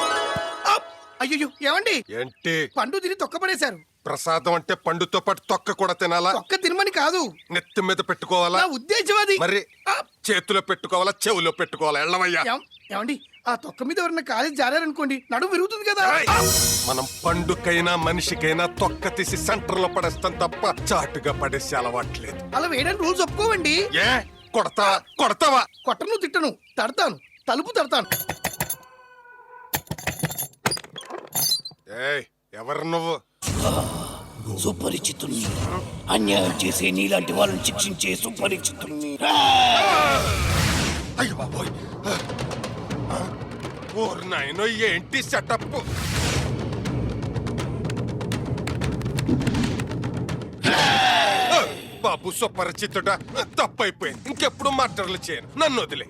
అయ్యో ఏమండి ఏంటి పండు తిని తొక్కపడేశారు. ప్రసాదం అంటే పండుతో పాటు తొక్క కూడా తినాలా? తొక్క తినమని కాదు, నెత్తి మీద పెట్టుకోవాలా? నా ఉద్దేశం అది. మరి చేతిలో పెట్టుకోవాలా చెవులో పెట్టుకోవాలా? ఎళ్ళవయ్యా. ఏమండి ఆ తొక్క మీద ఎవరన్నా కాలేజ్ జారారనుకోండి నడుము విరుగుతుంది కదా. మనం పండుకైనా మనిషికైనా తొక్క తీసి సెంటర్ లో పడేస్తాం తప్ప చాటుగా పడేసి అలవాట్లేదు. అలా వేయడానికి రూల్స్ ఒప్పుకోవండి. ఏ కొడతావా? కొట్టను తిట్టను, తడతాను, తలుపు తడతాను. ఏయ్ ఎవరు నువ్వు? సుపరిచితుల్ని, అన్యాయం చేసే నీలాంటి వాళ్ళని శిక్షించే సుపరిచితుల్ని. అయ్యో బాబోయ్, ఓర్ నాయనో ఏంటి సెటప్? బాబు సుపరిచితుడా, తప్పైపోయింది. ఇంకెప్పుడు మర్డర్లు చేయను, నన్ను వదిలే.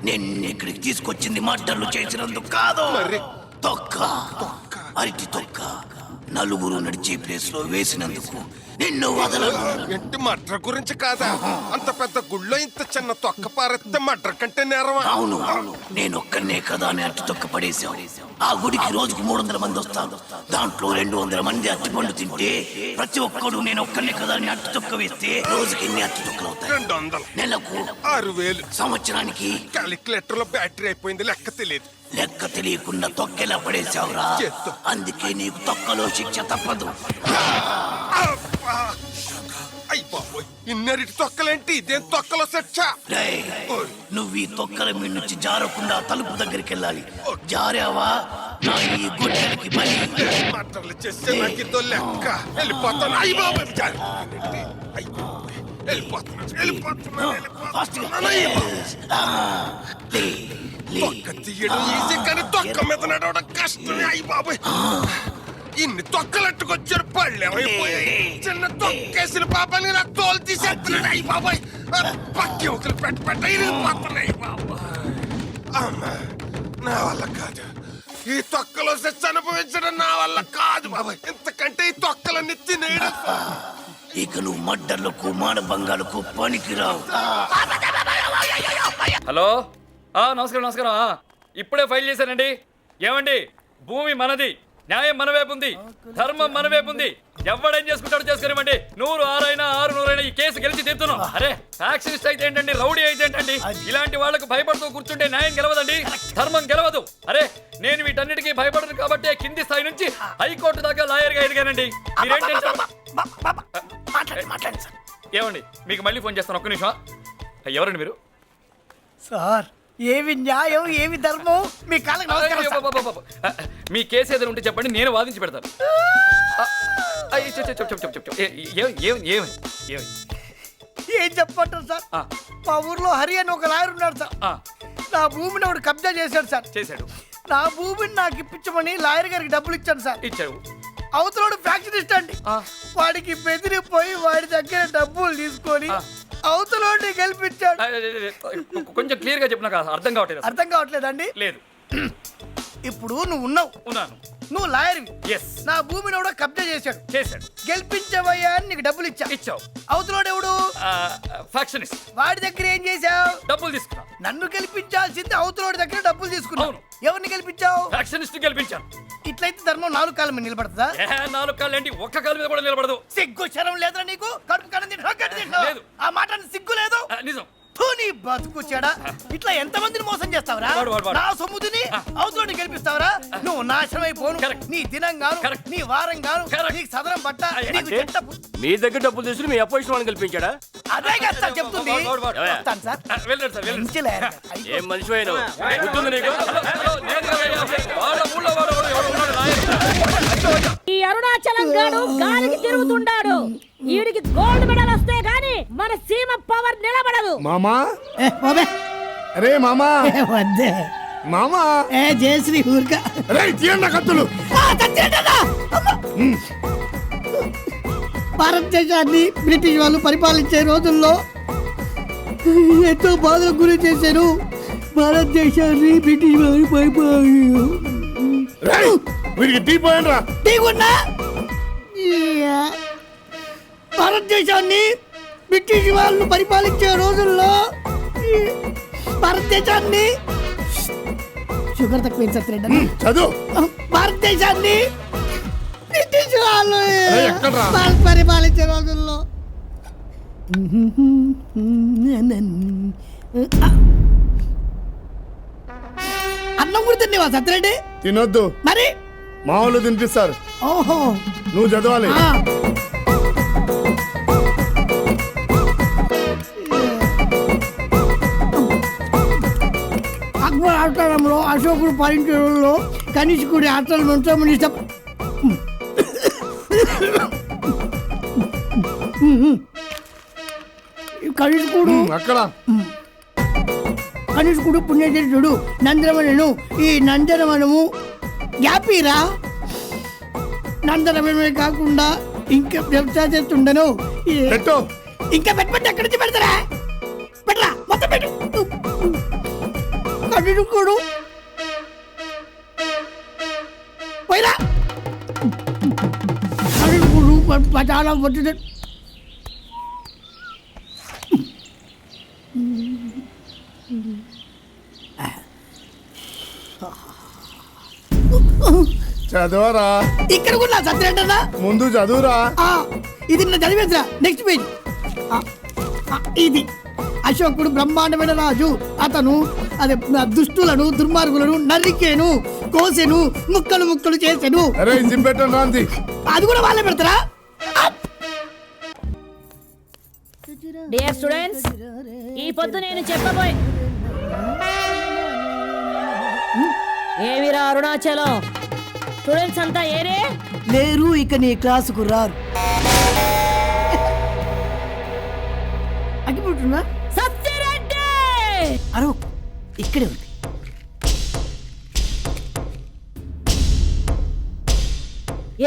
నిన్ను ఇక్కడికి తీసుకొచ్చింది మర్డర్లు చేసినందుకు కాదు, మరి తొక్క అరటి తొక్క నలుగురు నడిచే ప్లేస్ లో వేసినందుకు నిన్ను వదలను. ఏంటి మర్డర్ గురించి కాదా? అంత పెద్ద గుళ్ళో ఇంత చిన్న తొక్క పారెత్తే మర్డర్ కంటే నేరమా? అవును, నేను ఒక్కనే కదా అని అట్టి తొక్క పడేసావు. ఆ గుడికి రోజుకు 300 మంది వస్తారు. దాంట్లో 200 మంది అట్టిపండు తింటే ప్రతి ఒక్కడు నేను ఒక్కనే కదా అని అట్టి తొక్క వేస్తే రోజుకి ఎన్ని అట్టి తొక్కలు అవుతాయి? 200. నెలకు 6000. సంవత్సరానికి క్యాలిక్యులేటర్ లో బ్యాటరీ అయిపోయింది, లెక్క తెలియదు. లెక్క తెలియకుండా తొక్కెలా పడేసావురా. అందుకే నీకు తొక్కలో శిక్ష తప్పదు. అయ్య బాబోయ్, ఇన్నెరిటి తొక్కలేంటి? ఇదేం తొక్కలో శిక్ష? నువ్వు ఈ తొక్కల మీద నుంచి జారకుండా తలుపు దగ్గరికి వెళ్ళాలి. జారావా నా ఈ గొడ్డలికి బలి. మాటలు చేస్తే నాకు ఇదో లెక్క. వెళ్ళిపోతాను. అయ్య బాబోయ్, తొక్క తీయడం ఈజీ కానీ తొక్క మీద నడవడం కష్టమే. అయ్య బాబోయ్, ఇన్ని తొక్కలట్టుకొచ్చారు, పళ్ళు ఏమైపోయాయి. చిన్న తొక్కేసిన పాపాన్ని నా తోలు తీసేస్తున్నాడు. అయ్యి బాబాయ్, పక్కి ఒకరు పెట్ట ఇరిగిపోతున్నాయి. అమ్మా, నా వల్ల కాదు. ఈ తొక్కలో శిక్ష అనుభవించడం నా వల్ల కాదు బాబాయ్. ఇంతకంటే ఈ తొక్కలన్నీ తినేయడం. ఇక నువ్వు మడ్డర్లకు మానభంగాలకు పనికిరావు. హలో, నమస్కారం. ఇప్పుడే ఫైల్ చేశానండి. ఏమండి, భూమి మనది, న్యాయం మన వైపు ఉంది, ధర్మం మన వైపు ఉంది. ఎవడేం చేసుకుంటాడో చేసుకోనివ్వండి. 100, 6 100 ఈ కేసు గెలిచి తీర్చును. అరే, ఫ్యాక్షనిస్ట్ అయితే ఏంటండి, రౌడీ అయితే ఏంటండి, ఇలాంటి వాళ్లకు భయపడుతూ కూర్చుంటే న్యాయం గెలవదండి, ధర్మం గెలవదు. అరే, నేను వీటన్నిటికీ భయపడను కాబట్టి కింది స్థాయి నుంచి హైకోర్టు దాకా లాయర్ గా ఎదిగానండి. మీరేం టెన్షన్. ఏమండి, మీకు మళ్ళీ ఫోన్ చేస్తాను, ఒక్క నిమిషం. ఎవరండి మీరు? సార్, ఏవి న్యాయం ఏవి ధర్మం మీ కాళ్ళకి నమస్కారం. మీ కేసు ఏదైనా ఉంటే చెప్పండి, నేను వాదించి పెడతాను. ఏం చెప్పంటారు సార్? మా ఊర్లో హరి అని ఒక లాయర్ ఉన్నాడు సార్. నా భూమిని ఒకటి కబ్జా చేశాడు సార్. చేశాడు. నా భూమిని నాకు ఇప్పించమని లాయర్ గారికి డబ్బులు ఇచ్చాను సార్. ఇచ్చాడు. అవతలోడు ఫ్యాక్షనిస్ట్ అండి. వాడికి బెదిరిపోయి వాడి దగ్గర డబ్బులు తీసుకొని అవతలోని గెలిపించాడు. కొంచెం క్లియర్ గా చెప్పినా అర్థం కావట్లేదు. అర్థం కావట్లేదండి? లేదు. ఇప్పుడు నువ్వు ఉన్నాను, నువ్వు లాయర్వి. నా భూమిని కూడా కబ్జా చేశాడు. గెలిపించవయ్యా అని నీకు డబ్బులు ఇచ్చావు. అవతలోడెవడు? ఫ్యాక్షనిస్ట్. వాడి దగ్గర ఏం చేశావు? డబ్బులు తీసుకున్నావు. నన్ను గెలిపించాల్సింది అవతలోడి దగ్గర డబ్బులు తీసుకున్నావు. ఎవరిని గెలిపించావు? ఫ్యాక్షనిస్ట్ గెలిపించాను. ఇట్లయితే ధర్మం 4 కాళ్ళ మీద నిలబడతా? 4 కాళ్ళు ఏంటి, ఒక్క కాళ్ళ మీద కూడా నిలబడదు. సిగ్గు శరం లేదురా నీకు? కడుపు కన్నం ఆ మాట సిగ్గు లేదు. నిజం. నీ బతుకు చెడా, ఇట్లా ఎంతమందిని మోసం చేస్తావరా? నా సొమ్ముదిని అవతలోని గెలిపిస్తావరా? నువ్వు నాశనం అయిపోను. నీ దినం గాను, నీ వారం గాను, నీకు సదరం పట్ట, నీకు చెట్ట. మీ దగ్గర డబ్బులు తీసుకుని మీ అపోజిషన్ వాళ్ళని గెలిపించాడా? అదే కదా సార్ చెప్తుంది. ఏం మనిషి అయినా గుర్తుంది నీకు? ఈ అరుణాచలం గాడు గాలికి తిరుగుతుండాడు. వీడికి గోల్డ్ మెడల్ వస్తే గాని మన సీమ పవర్ నిలబడదు. మామా, అరే మామా, మామా ఏ జయశ్రీ ఊరిక తీయండి కత్తులు. భారతదేశాన్ని బ్రిటిష్ వాళ్ళు పరిపాలించే రోజుల్లో ఎంతో బాధలకు గురి చేశారు. భారతదేశాన్ని బ్రిటిష్ వాళ్ళు భారతదేశాన్ని బ్రిటిష్ వాళ్ళు పరిపాలించే రోజుల్లో భారతదేశాన్ని షుగర్ తక్కువ చదువు. భారతదేశాన్ని బ్రిటిష్ వాళ్ళు పరిపాలించే రోజుల్లో అన్నం కూడా తినేవా సత్యరెడ్డి? తినొద్దు, మరి మామూలు తినిపిస్తారు. ఓహో నువ్వు చదవాలి. అక్బర్ ఆస్థానంలో అశోకుడు పాలించే రోజుల్లో కనిష్కుడి ఆటలు ఉంచమని కనిష్కుడు అక్కడ కనిష్కుడు పుణ్యచరితుడు నందనవనను ఈ నందనవనము యాపీరా నందనవనమే కాకుండా ఇంకా వ్యవసాయ చేస్తుండను. ఇంకా పెట్టమంటే ఎక్కడి నుంచి పెడతారా? పెట్టరా మొత్తం పెట్టు. కనిష్కుడు పోయిరా. కనిష్కుడు చాలా వచ్చింది. చదవరా. ఇక్కడ కూడా సత్యరెడ్డి ముందు చదువురా. ఇది నా చదివేసరా. Next page. ఇది అశోకుడు బ్రహ్మాండమైన రాజు. అతను అదే దుష్టులను దుర్మార్గులను నరికేను, కోసెను, ముక్కలు ముక్కలు చేసెను. అది కూడా వాళ్ళే పెడతారా? డియర్ స్టూడెంట్స్, ఈ పొద్దు నేను చెప్పబోయే ఏమిరా అరుణాచలం, స్టూడెంట్స్ అంతా ఏరే లేరు, ఇక నీ క్లాసుకు రారు. అగ్గిపుట్టున్నా సత్యరెడ్డి అరో ఇక్కడే ఉంది.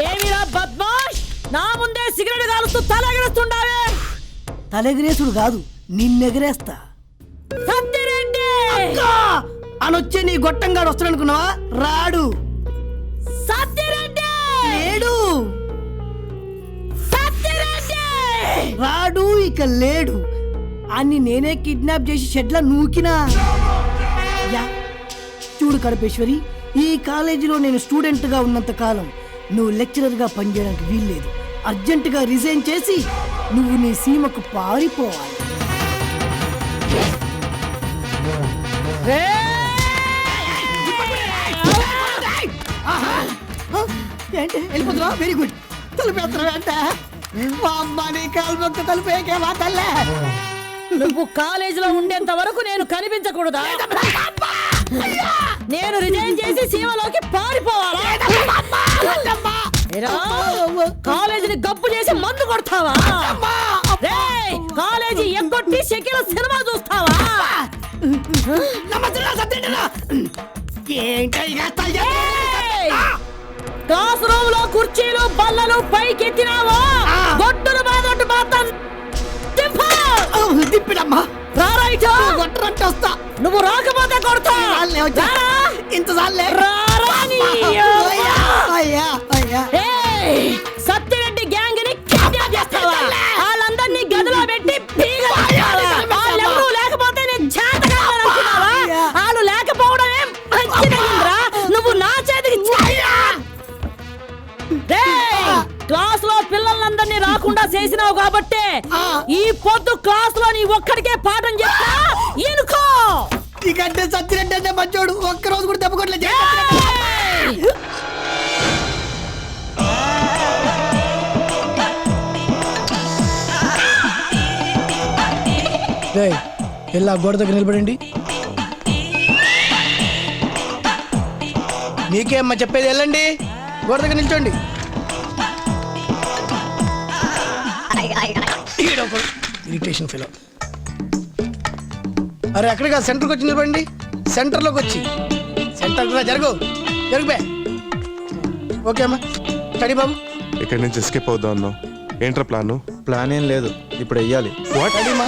ఏమిరా బద్మాష్, నా ముందే సిగరెట్ కాలుస్తూ తలెగరేస్తుండావే. తలెగరేసుడు కాదు, నిన్నెగరేస్తా. సత్యరెడ్డి అనొచ్చే నీ గొట్టంగాడు వస్తాడనుకున్నావా? రాడు. సత్యరెడ్డి లేడు. సత్యరెడ్డి రాడు, ఇక లేడు అని నేనే కిడ్నాప్ చేసి షెడ్ల నూకినా. చూడు కడపేశ్వరి, ఈ కాలేజీలో నేను స్టూడెంట్ గా ఉన్నంత కాలం నువ్వు లెక్చరర్ గా పనిచేయడానికి వీల్లేదు. అర్జెంటుగా రిజైన్ చేసి నువ్వు నీ సీమకు పారిపోవాలి. ఏంటి వెళ్ళిపోతున్నా? Very good. తలుపేస్తున్నా అంట. మా అమ్మ నీ కాలు మొక్క తలుపేకే మా తల్లే. నువ్వు కాలేజీలో ఉండేంత వరకు నేను కనిపించకూడదా? నేను రిజైన్ చేసి సీమలోకి పారిపోవాలా? కాలేజీని గబ్బు చేసి మందు కొడతావా? కాలేజీ ఎగ్గొట్టి షకిల సినిమా చూస్తావా? క్లాస్ రూమ్ లో కుర్చీలు బల్లలు పైకెత్తినావా? గొడ్డులు బాదొట్టు బాతం తిప్పిడమ్మా. వస్తా. నువ్వు రాకపోతే కొడతా. ఇంత సార్లే. సత్యరెడ్డి గ్యాంగ్ ని కిడ్నాప్ చేస్తావా? వాళ్ళందరినీ గదిలో పెట్టి వాళ్ళెవరూ లేకపోతే నేను చేతకాలనుకున్నావా? వాళ్ళు లేకపోవడమే మంచిదైందిరా. నువ్వు నా చేతికి క్లాస్ లో పిల్లలందరినీ రాకుండా చేసినావు కాబట్టి ఈ పొద్దు క్లాస్ లో నీ ఒక్కడికే పాఠం చెప్తా. ఇనుకో. ఇకంటే సత్యరెడ్డి అంటే మంచోడు. ఒక్కరోజు కూడా దెబ్బకొట్టలేదు. ఎలా గోడ దగ్గర నిలబడండి. మీకేమ్మా చెప్పేది? వెళ్ళండి, గోడ దగ్గర నిల్చోండి. Irritation fellow. అరే అక్కడికి సెంటర్కి వచ్చి నిలబడండి. సెంటర్లోకి వచ్చి తగ్గురా జరుగు జరుగుబే. ఓకే అమ్మా స్టడీ బాబు. ఇక్కడి నుంచి ఎస్కేప్ అవుదాం అన్నావు. ఏంట్రా ప్లాన్? ప్లాన్ ఏం లేదు, ఇప్పుడు వెయ్యాలి. స్టడీమా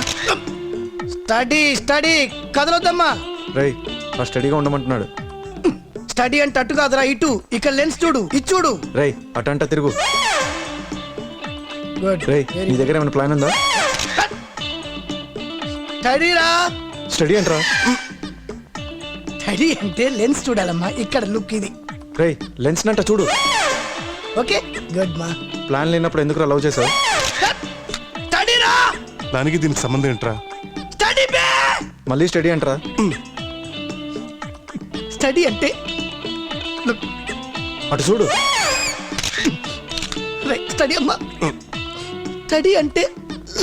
స్టడీ స్టడీ కదలొద్దమ్మా. రై ఆ స్టడీగా ఉండమంటున్నాడు. స్టడీ అంటే అట్టు కాదురా ఇటు. ఇక్కడ లెన్స్ చూడు, ఇది చూడు. రై అటంట తిరుగు. గుడ్. రై నీ దగ్గర ఏమైనా ప్లాన్ ఉందా? స్టడీ రా. స్టడీ అంటరా? స్టడీ అంటే లెన్స్ చూడాలమ్మా. ఇక్కడ లుక్ ఇది. రై లెన్స్ నంట చూడు. ఓకే గుడ్ మా. ప్లాన్ లేనప్పుడు ఎందుకు లవ్ చేసావు? స్టడీ రా. దానికి దీనికి సంబంధం ఏంట్రా? స్టడీ బే. మళ్ళీ స్టడీ అంటరా? స్టడీ అంటే అటు చూడు. స్టడీ అమ్మా. స్టడీ అంటే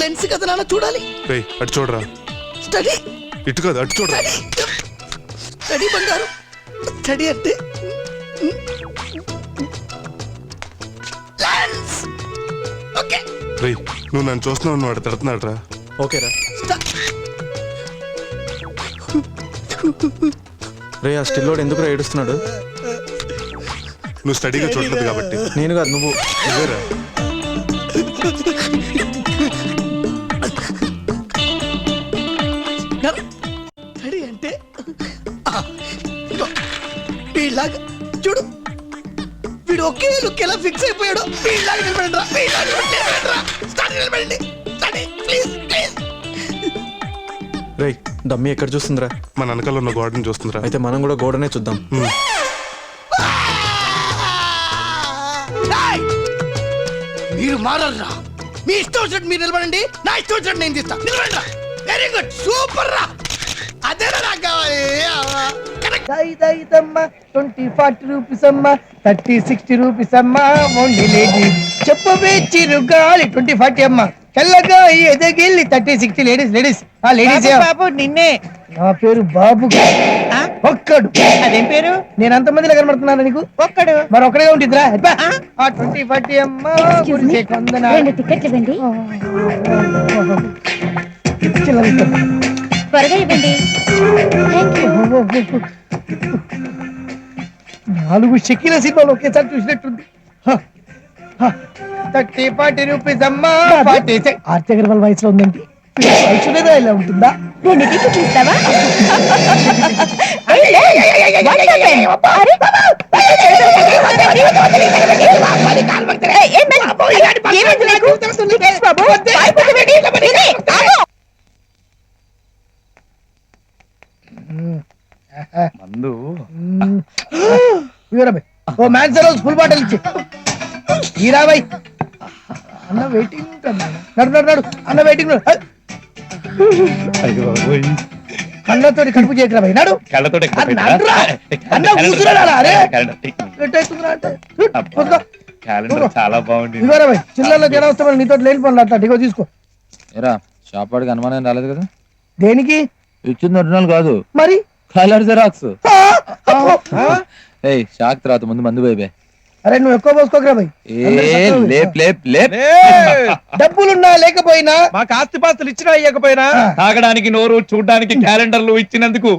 లెన్స్ కదా నాన్న చూడాలి. రే అటు చూడరా. స్టడీ ఇటు కాదు అటు చూడరా. స్టడీ బంగారు. స్టడీ అంటే లెన్స్. ఓకే రే నువ్వు నన్ను చూస్తున్నావు, వాడు తిడుతున్నాడు రా. ఓకేరా. రే ఆ స్టిల్లోడు ఎందుకు ఏడుస్తున్నాడు? నువ్వు స్టడీగా చూడలేదు కాబట్టి. నేను కాదు నువ్వు. నువ్వేరా. స్టడీ అంటే వీళ్ళలాగా చూడు. వీడు ఒకే లుక్ ఎలా ఫిక్స్ అయిపోయాడు. వీళ్ళలాగా నిలబడండి రా. వీళ్ళలాగా నిలబడండి. స్టడీ నిలబడండి. Study please please. Ray dummy ఎక్కడ చూస్తుందిరా? మన వెనకాల ఉన్న గోడని చూస్తుందిరా. అయితే మనం కూడా గోడనే చూద్దాం. మీరు మారర్రా. మీ ఇష్టం వచ్చినట్టు మీరు నిలబడండి. నా ఇష్టం వచ్చినట్టు నేను తీస్తా. నిలబడండి రా. వెరీ గుడ్ సూపర్ రా. అదేనా నాకు కావాలి. 20-40 రూపీస్ అమ్మా. 30-60 రూపీస్ అమ్మా. ఓన్లీ లేడీస్ చెప్పవే చిరుగాలి. 20-40 అమ్మా. తెల్లగా ఎదగిల్లి 30-60 లేడీస్. లేడీస్ ఆ లేడీస్ బాబు నిన్నే. నా పేరు బాబు. ఒక్కడు. అదేం పేరు? నేను అంతమందిలో కనబడుతున్నాను నీకు. ఒక్కడు మరి ఒక్కడే ఉంటుందిరా. 20-40 అమ్మా. టికెట్లు ఇవ్వండి. త్వరగా ఇవ్వండి. 4 షకీల సినిమాలు ఒకేసారి చూసినట్టుంది. 30-40 రూపీస్ అమ్మా. ఆర్తి అగర్వాల్ వయసులో ఉందండి. వయసులేదా ఇలా ఉంటుందా? తీస్తావా? మందు ఓ మ్యాన్సర్ ఫుల్ బాటిల్ ఇచ్చి ఈరాబాయ్. అన్న వెయిటింగ్ నడు నడు నడు. అన్న వెయిటింగ్. కళ్ళతో కడుపు చేయకరా భయ్. నాడు కళ్ళతో అన్న కూర్చున్నాడా? అరే చాలా బాగుంది. ఇగోరా భయ్ చిల్లల్లో జనం వస్తే మరి నీతో లేని పనులు అట్లా. ఇగో తీసుకో. ఏరా షాప్ వాడికి అనుమానం రాలేదు కదా? దేనికి? ఇచ్చింది ఒరిజినల్ కాదు మరి కలర్ జెరాక్స్. ఏయ్ షాక్ తర్వాత ముందు మందు బేబే. అరే నువ్వు ఎక్కువ పోసుకోకరా భయ్. లేప్ లేప్ లేప్. డబ్బులున్నా లేకపోయినా మాకు ఆస్తిపాస్తులు ఇచ్చినా ఇవ్వకపోయినా తాగడానికి నోరు చూడడానికి క్యాలెండర్లు ఇచ్చినందుకు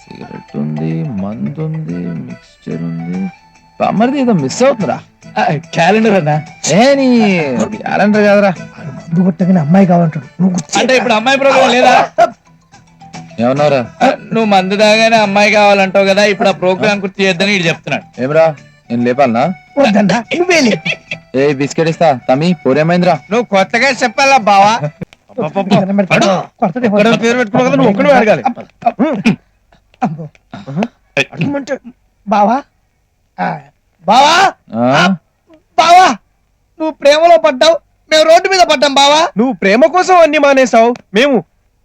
సిగరెట్ ఉంది, మందు ఉంది, మిక్స్చర్ ఉంది. అమ్మది ఏదో మిస్ అవుతుందిరా. క్యాలెండర్ అన్నా. క్యాలెండర్ కాదురా. మందు కొట్టగానే అమ్మాయి కావాలంటాడు. అంటే ఇప్పుడు అమ్మాయి ప్రోగ్రామ్ లేదా? ఏమన్నారా? నువ్వు మందు దాగానే అమ్మాయి కావాలంటావు కదా. ఇప్పుడు ఆ ప్రోగ్రామ్ గుర్తు చేద్దని ఇటు చెప్తున్నాడు. ఏమరా నేను లేపాలనా? ఏ బిస్కెట్ ఇస్తా తమ్మి. పోరేమైందిరా? నువ్వు కొత్తగా చెప్పాలా బావా? పేరు పెట్టుకో కదా. నువ్వు ఒక్కడు అడగాలి. బావా బావా బావా నువ్వు ప్రేమలో పడ్డావు, మేము రోడ్డు మీద పడ్డాం బావా. నువ్వు ప్రేమ కోసం అన్ని మానేసావు, మేము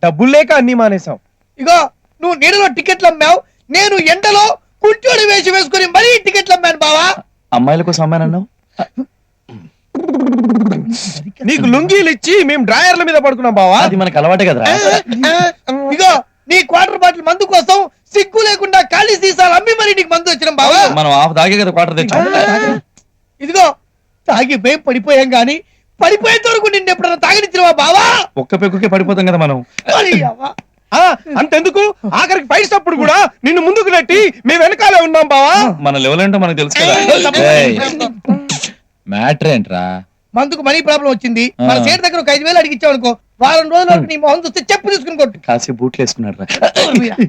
డబ్బులు లేక అన్ని మానేసాం. ఇగో నువ్వు నీడలో టికెట్లు అమ్మావు, నేను ఎండలో కుంటోడి వేసి వేసుకుని మరీ టికెట్లు అమ్మాను బావా. అమ్మాయిల కోసం అమ్మానన్నావు. నీకు లుంగీలు ఇచ్చి మేము డ్రాయర్ల మీద పడుకున్నాం బావా. అది మనకు అలవాటే కదరా. ఇగో నీ క్వార్టర్ బాటిల్ మందు కోసం సిగ్గు లేకుండా ఖాళీ సీసాలు అమ్మి మరి నీకు మందు వచ్చినాం బావా. మనం హాఫ్ తాగే కదా క్వార్టర్ తెచ్చాం. ఇదిగో తాగి భయం పడిపోయాం గాని పడిపోయేంత వరకు నిన్ను ఎప్పుడన్నా తాగనిచ్చినవా బావా? ఒక్క పెక్కుకే పడిపోతాం కదా మనం. మరి అవ్వ. అంతెందుకు ఆఖరికి ఫైట్ అప్పుడు కూడా నిన్ను ముందుకు నెట్టి మేము వెనకాలే ఉన్నాం బావా. మన లెవెల్ ఏంటో మనకు తెలుసు కదా. మ్యాటర్ ఏంట్రా? మందుకు మనీ ప్రాబ్లం వచ్చింది. మన సేటు దగ్గర ఒక 5,000 అడిగిచ్చావు అనుకో, వారం రోజుల వరకు నీ మొహం చూస్తే చెప్పు తీసుకుని కొట్టు. కాసేపు బూట్లు వేసుకున్నాడు రా.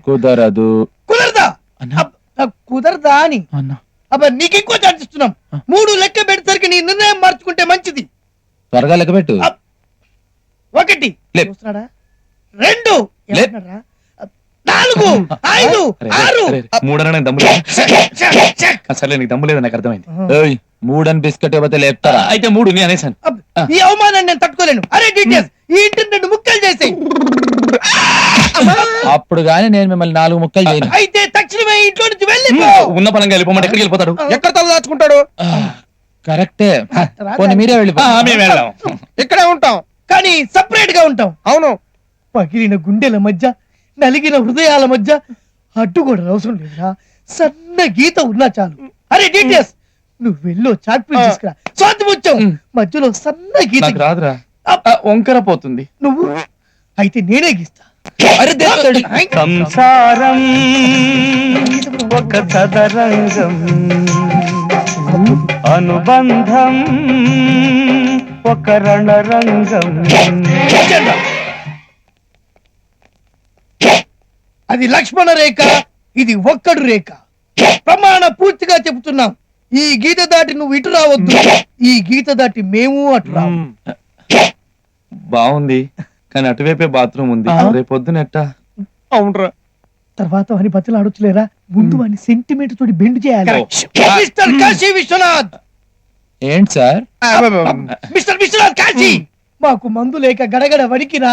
కుదరదు. కుదరదా? కుదరదా అని అబ్బా నీకు ఎక్కువ ఛాన్స్ ఇస్తున్నాం. 3 లెక్క పెట్టేసరికి నీ నిర్ణయం మార్చుకుంటే మంచిది. త్వరగా లెక్క పెట్టు. 1 చూస్తున్నాడా, 2 4 5 6 3 దమ్ము సరే నీకు దమ్ము లేదా నాకు అర్థమైంది. 3 అని బిస్కెట్ ఇవ్వతే లేపుతారా? అయితే 3 నేను అనేసాను. ఈ అవమానాన్ని నేను తట్టుకోలేను. అరే డీటెయిల్స్ ఈ ఇంటర్నెట్ ముక్కలు చేసి అప్పుడు గానీ నేను మిమ్మల్ని 4 ముక్కలు చేయను. అయితే తక్షణమే ఇంట్లో నుంచి వెళ్ళి ఉన్న పనంగా వెళ్ళిపోమంటే ఎక్కడికి వెళ్ళిపోతాడు? ఎక్కడ తల దాచుకుంటాడు? కరెక్టే. కొన్ని మీరే వెళ్ళిపో. ఇక్కడే ఉంటాం కానీ సపరేట్ గా ఉంటాం. అవును. పగిలిన గుండెల మధ్య, నలిగిన హృదయాల మధ్య అడ్డు కూడా అవసరం లేదురా. సన్న గీత ఉన్నా చాలు. అరే డీటెయిల్స్ నువ్వు వెళ్ళు, చాక్ పీస్ తీసుకురా. స్వాతి ముత్యం మధ్యలో సన్న గీత రాదురా, వంకర పోతుంది. నువ్వు అయితే నేనే గీస్తా. సంసారం ఒక చదరంగం, అనుబంధం ఒక రణరంగం. అది లక్ష్మణ రేఖ, ఇది ఒక్కడు రేఖ. ప్రమాణ పూర్తిగా చెబుతున్నాం. ఈ గీత దాటి నువ్వు ఇటు రావద్దు, ఈ గీత దాటి మేము అటు రావు. బాగుంది కానీ అటువైపే బాత్రూమ్ ఉంది. రేపు పొద్దున ఎట్టా? అవునరా. తర్వాత వాని బతులు ఆడొచ్చులేరా, ముందు వాని సెంటిమెంట్ తోటి బెండ్ చేయాలి. మిస్టర్ కాశీ విశ్వనాథ్. ఏంటి సార్? మిస్టర్ విశ్వనాథ్ కాశీ, మాకు మందు లేక గడగడ వణికినా,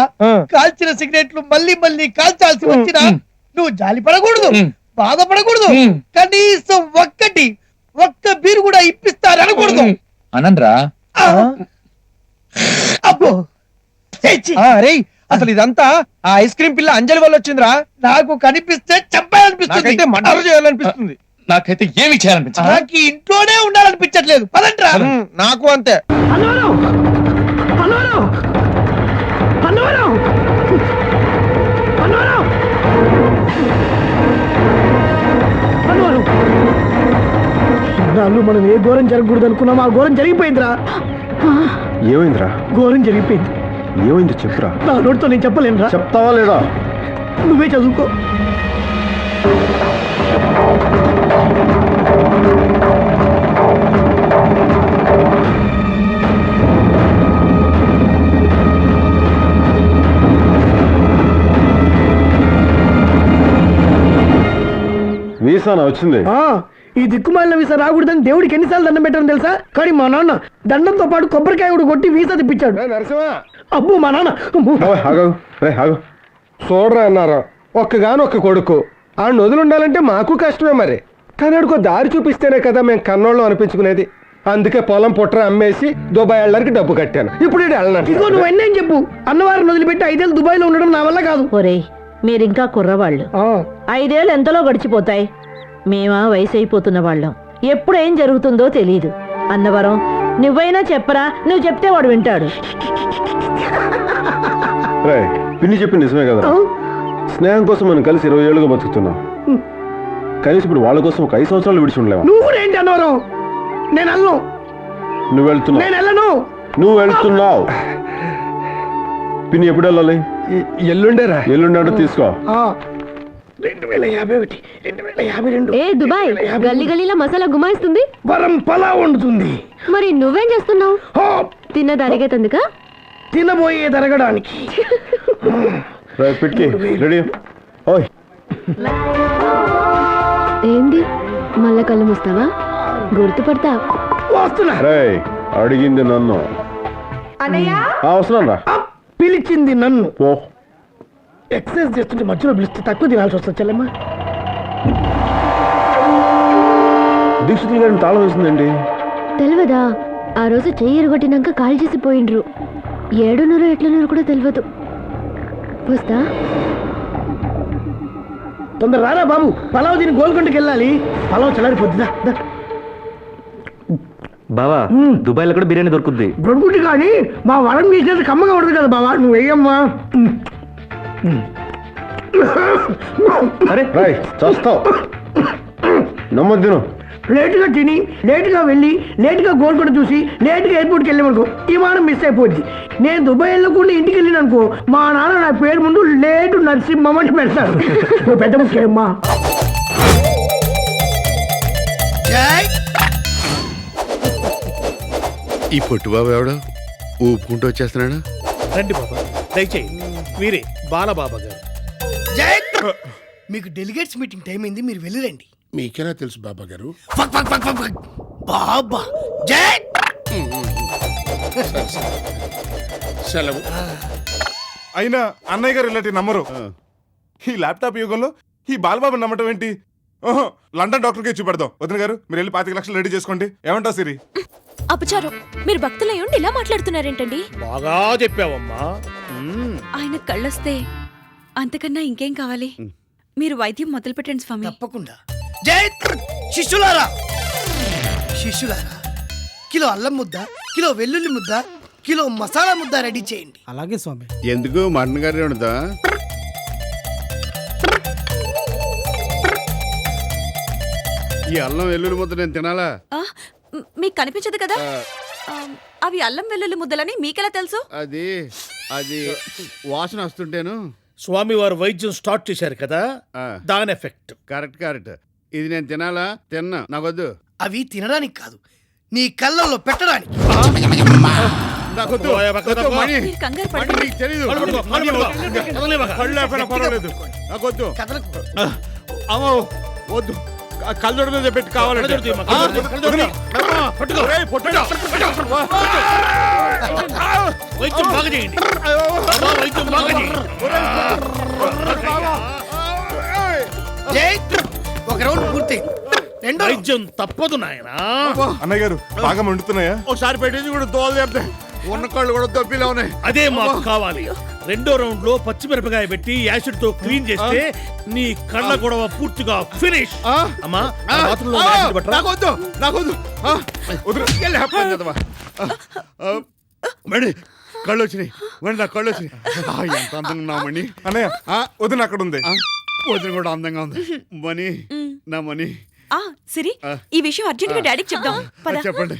కాల్చిన సిగరెట్లు మళ్ళీ మళ్ళీ కాల్చాల్సి వచ్చినా నువ్వు జాలి పడకూడదు, బాధపడకూడదు. కనీసం ఒక్క బీరు కూడా ఇప్పిస్తారనకూడదు. అనండ్రా. అబ్బో అసలు ఇదంతా ఆ ఐస్ క్రీమ్ పిల్ల అంజలి వల్ల వచ్చిందిరా. నాకు కనిపిస్తే చంపాలనిపిస్తుంది, మర్డర్ చేయాలనిపిస్తుంది. నాకైతే ఏమి చేయాలనిపించదు. నాకు ఇంట్లోనే ఉండాలనిపించట్లేదు. పదంట్రా. నాకు అంతే. మనం ఏ ఘోరం జరగకూడదు అనుకున్నాం, ఆ ఘోరం జరిగిపోయిందిరా. ఏమైందిరా? ఘోరం జరిగిపోయింది. ఏమైంది చెప్పురా. నా నోటితో నేను చెప్పలేనురా. చెప్తావా లేదా? నువ్వే చదువుకో. వీసానా వచ్చింది? ఈ దిక్కుమాలిన వీసా రాకూడదని దేవుడికి ఎన్నిసార్లు దండం పెట్టారని తెలుసా? కానీ మా నాన్న దండంతో పాటు కొబ్బరికాయ కూడా కొట్టి వీసా తెప్పించాడు. అబ్బో మా నాన్న. చూడరా అన్నారు, ఒక్కగానొక్క కొడుకు ఆడు వదులుండాలంటే మాకు కష్టమే. మరి కానీ ఆడుకో దారి చూపిస్తేనే కదా మేము కన్నోళ్ళం అనిపించుకునేది. అందుకే పొలం పుట్ర అమ్మేసి దుబాయ్ వెళ్ళడానికి డబ్బు కట్టాను. ఇప్పుడు ఇదిగో నువ్వు ఎన్నేం చెప్పు, అన్నవారిని వదిలిపెట్టి 5 ఏళ్ళు దుబాయ్ లో ఉండడం నా వల్ల కాదు. ఒరేయ్ మీరింకా కుర్రవాళ్ళు, 5 ఏళ్ళు ఎంతలో గడిచిపోతాయి. మేమా వయసు అయిపోతున్న వాళ్ళం. ఎప్పుడు ఏం జరుగుతుందో తెలియదు. అన్నవరం నువ్వైనా చెప్పరా, నువ్వు చెప్తే వాడు వింటాడు. పిన్ని చెప్పి నిజమే కదా. స్నేహం కోసం మనం కలిసి 20 ఏళ్ళుగా బతుకుతున్నాం. కనీసం ఇప్పుడు వాళ్ళ కోసం ఒక 5 సంవత్సరాలు విడిచి ఉండలేవా? నువ్వు ఏంటి అన్నవరం? నేను వెళ్ళను. నువ్వు వెళ్తున్నావు. నేను వెళ్ళను. నువ్వు వెళ్తున్నావు. పిన్ని ఎప్పుడు వెళ్ళాలి? ఎల్లుండేరా. ఎల్లుండే తీసుకో. 2051, 2052. ఏ దుబాయ్ గల్లీ గల్లీలో మసాలా గుమాయిస్తుంది, వరం పలా వండుతుంది. మరి నువ్వేం చేస్తున్నావు? తిన్నది అరిగేతందుక? తినబోయే తరగడానికి. పిట్కి రెడీ. ఓయ్ ఏంది మళ్ళా కళ్ళు మూస్తావా? గుర్తుపడతా. వస్తున్నా. అడిగింది నన్ను. వస్తున్నాను రా. పిలిచింది నన్ను. పో. ఎక్సర్సైజ్ చేస్తుంటే మధ్యలో పిలిస్తే తక్కువ తినాల్సి వస్తుంది చెల్లెమ్మ. దీక్షితులు గారిని తాళం వేసిందండి. తెలియదా? ఆ రోజు చెయ్యి ఎరగొట్టినాక కాల్ చేసి పోయిండ్రు. 7:30 ఎట్లన్నారు కూడా తెలియదు. వస్తా. తొందర రారా బాబు, పలావ్ తిని గోల్కొండకి వెళ్ళాలి. పలావ్ చల్లారిపోద్దిదా. బావా దుబాయ్లో కూడా బిర్యానీ దొరుకుద్ది. దొరుకుతుంది కానీ మా వరం చేసేది కమ్మగా ఉంటుంది కదా బావా, నువ్వు వెయ్యమ్మా. అరే చూస్తావు నమ్మొద్దును. లేటుగా తిని లేటుగా వెళ్ళి లేటుగా గోల్కొండ చూసి లేటుగా ఎయిర్పోర్ట్కి వెళ్ళామనుకో విమానం మిస్ అయిపోద్ది. నేను దుబాయ్ వెళ్ళకుండా ఇంటికి వెళ్ళిన అనుకో మా నాన్న నా పేరు ముందు లేటు నరసింహం అని పెడతారు. నువ్వు పెద్ద ముఖ్యమ్మా. ఈ పొట్టు బాబు ఎవడో ఊపుకుంటూ వచ్చేస్తున్నాడు. రండి బాబా, దయచేయి. వీరే బాలబాబా గారు. జై మీకు డెలిగేట్స్ మీటింగ్ టైం అయింది, మీరు వెళ్ళిరండి. మీకెలా తెలుసు బాబా గారు? బాబా జై సెలవు. అయినా అన్నయ్య గారు ఇలాంటి నమ్మరు. ఈ ల్యాప్టాప్ యుగంలో ఈ బాలబాబు నమ్మటం ఏంటి? ఓహో, లండన్ డాక్టర్కి చూపెడదాం. వదిన గారు మీరు వెళ్ళి 25 లక్షలు రెడీ చేసుకోండి. ఏమంటావు సిరి? అపచారం, మీరు భక్తులై ఉండి ఇలా మాట్లాడుతున్నారేంటండి? బాగా చెప్పావమ్మా. ఆయన కళ్ళొస్తే అంతకన్నా ఇంకేం కావాలి? మీరు వైద్యం మొదలు పెట్టండి స్వామి. తప్పకుండా. జై శిష్యులారా, శిష్యులారా, కిలో అల్లం ముద్ద, కిలో వెల్లుల్లి ముద్ద, కిలో మసాలా ముద్ద రెడీ చేయండి. అలాగే స్వామి. ఎందుకు మటన్ కర్రీ ఉండదా? ఈ అల్లం వెల్లుల్లి ముద్ద నేను తినాలా? మీకు కనిపించదు కదా, అవి అల్లం వెల్లుల్లి ముద్దలని మీకెలా తెలుసు? అది అది వాసన వస్తుంటేను. స్వామి వారు వైద్యం స్టార్ట్ చేశారు కదా, దాని ఎఫెక్ట్. Correct correct. ఇది నేను తినాలా? తిన్నా, నాకొద్దు. అవి తినడానికి కాదు, నీ కళ్ళల్లో పెట్టడానికి. నాకొద్దు. మీరు కంగారు పడకండి. నీకు తెలీదు. కళ్ళు లేకపోయినా పర్వాలేదు, నాకొద్దు. అమ్మో వద్దు, కళ్ళొడ పెట్టి కావాలంటే వైద్యం బాగా చేయండి. వైద్యం బాగా చేయండి. ఒక రౌండ్ పూర్తయింది, రెండో వైద్యం తప్పదు నాయనా. అన్నయ్య గారు బాగా మండుతున్నాయా? ఒకసారి పెట్టేసి కూడా తోలు చెప్తే ఉన్న కళ్ళు కూడా దొబ్బిలా ఉన్నాయి. అదే మాకు కావాలి. రెండో రౌండ్ లో పచ్చిమిరపకాయ పెట్టి యాసిడ్ తో క్లీన్ చేస్తే నీ కళ్ళ గొడవ పూర్తిగా ఫినిష్. అమ్మా బాత్రూంలో యాసిడ్ పట్టరా? నాకొద్దు. మణి కళ్ళు వచ్చినాయి, మణి నా కళ్ళు వచ్చినాయి. ఎంత అందంగా ఉన్నావు మణి. అన్నయ్య వదిన అక్కడ ఉంది. వదిన కూడా అందంగా ఉంది. మణి నా మణి. సిరి, ఈ విషయం అర్జెంట్ గా డాడీకి చెప్దాం. చెప్పండి.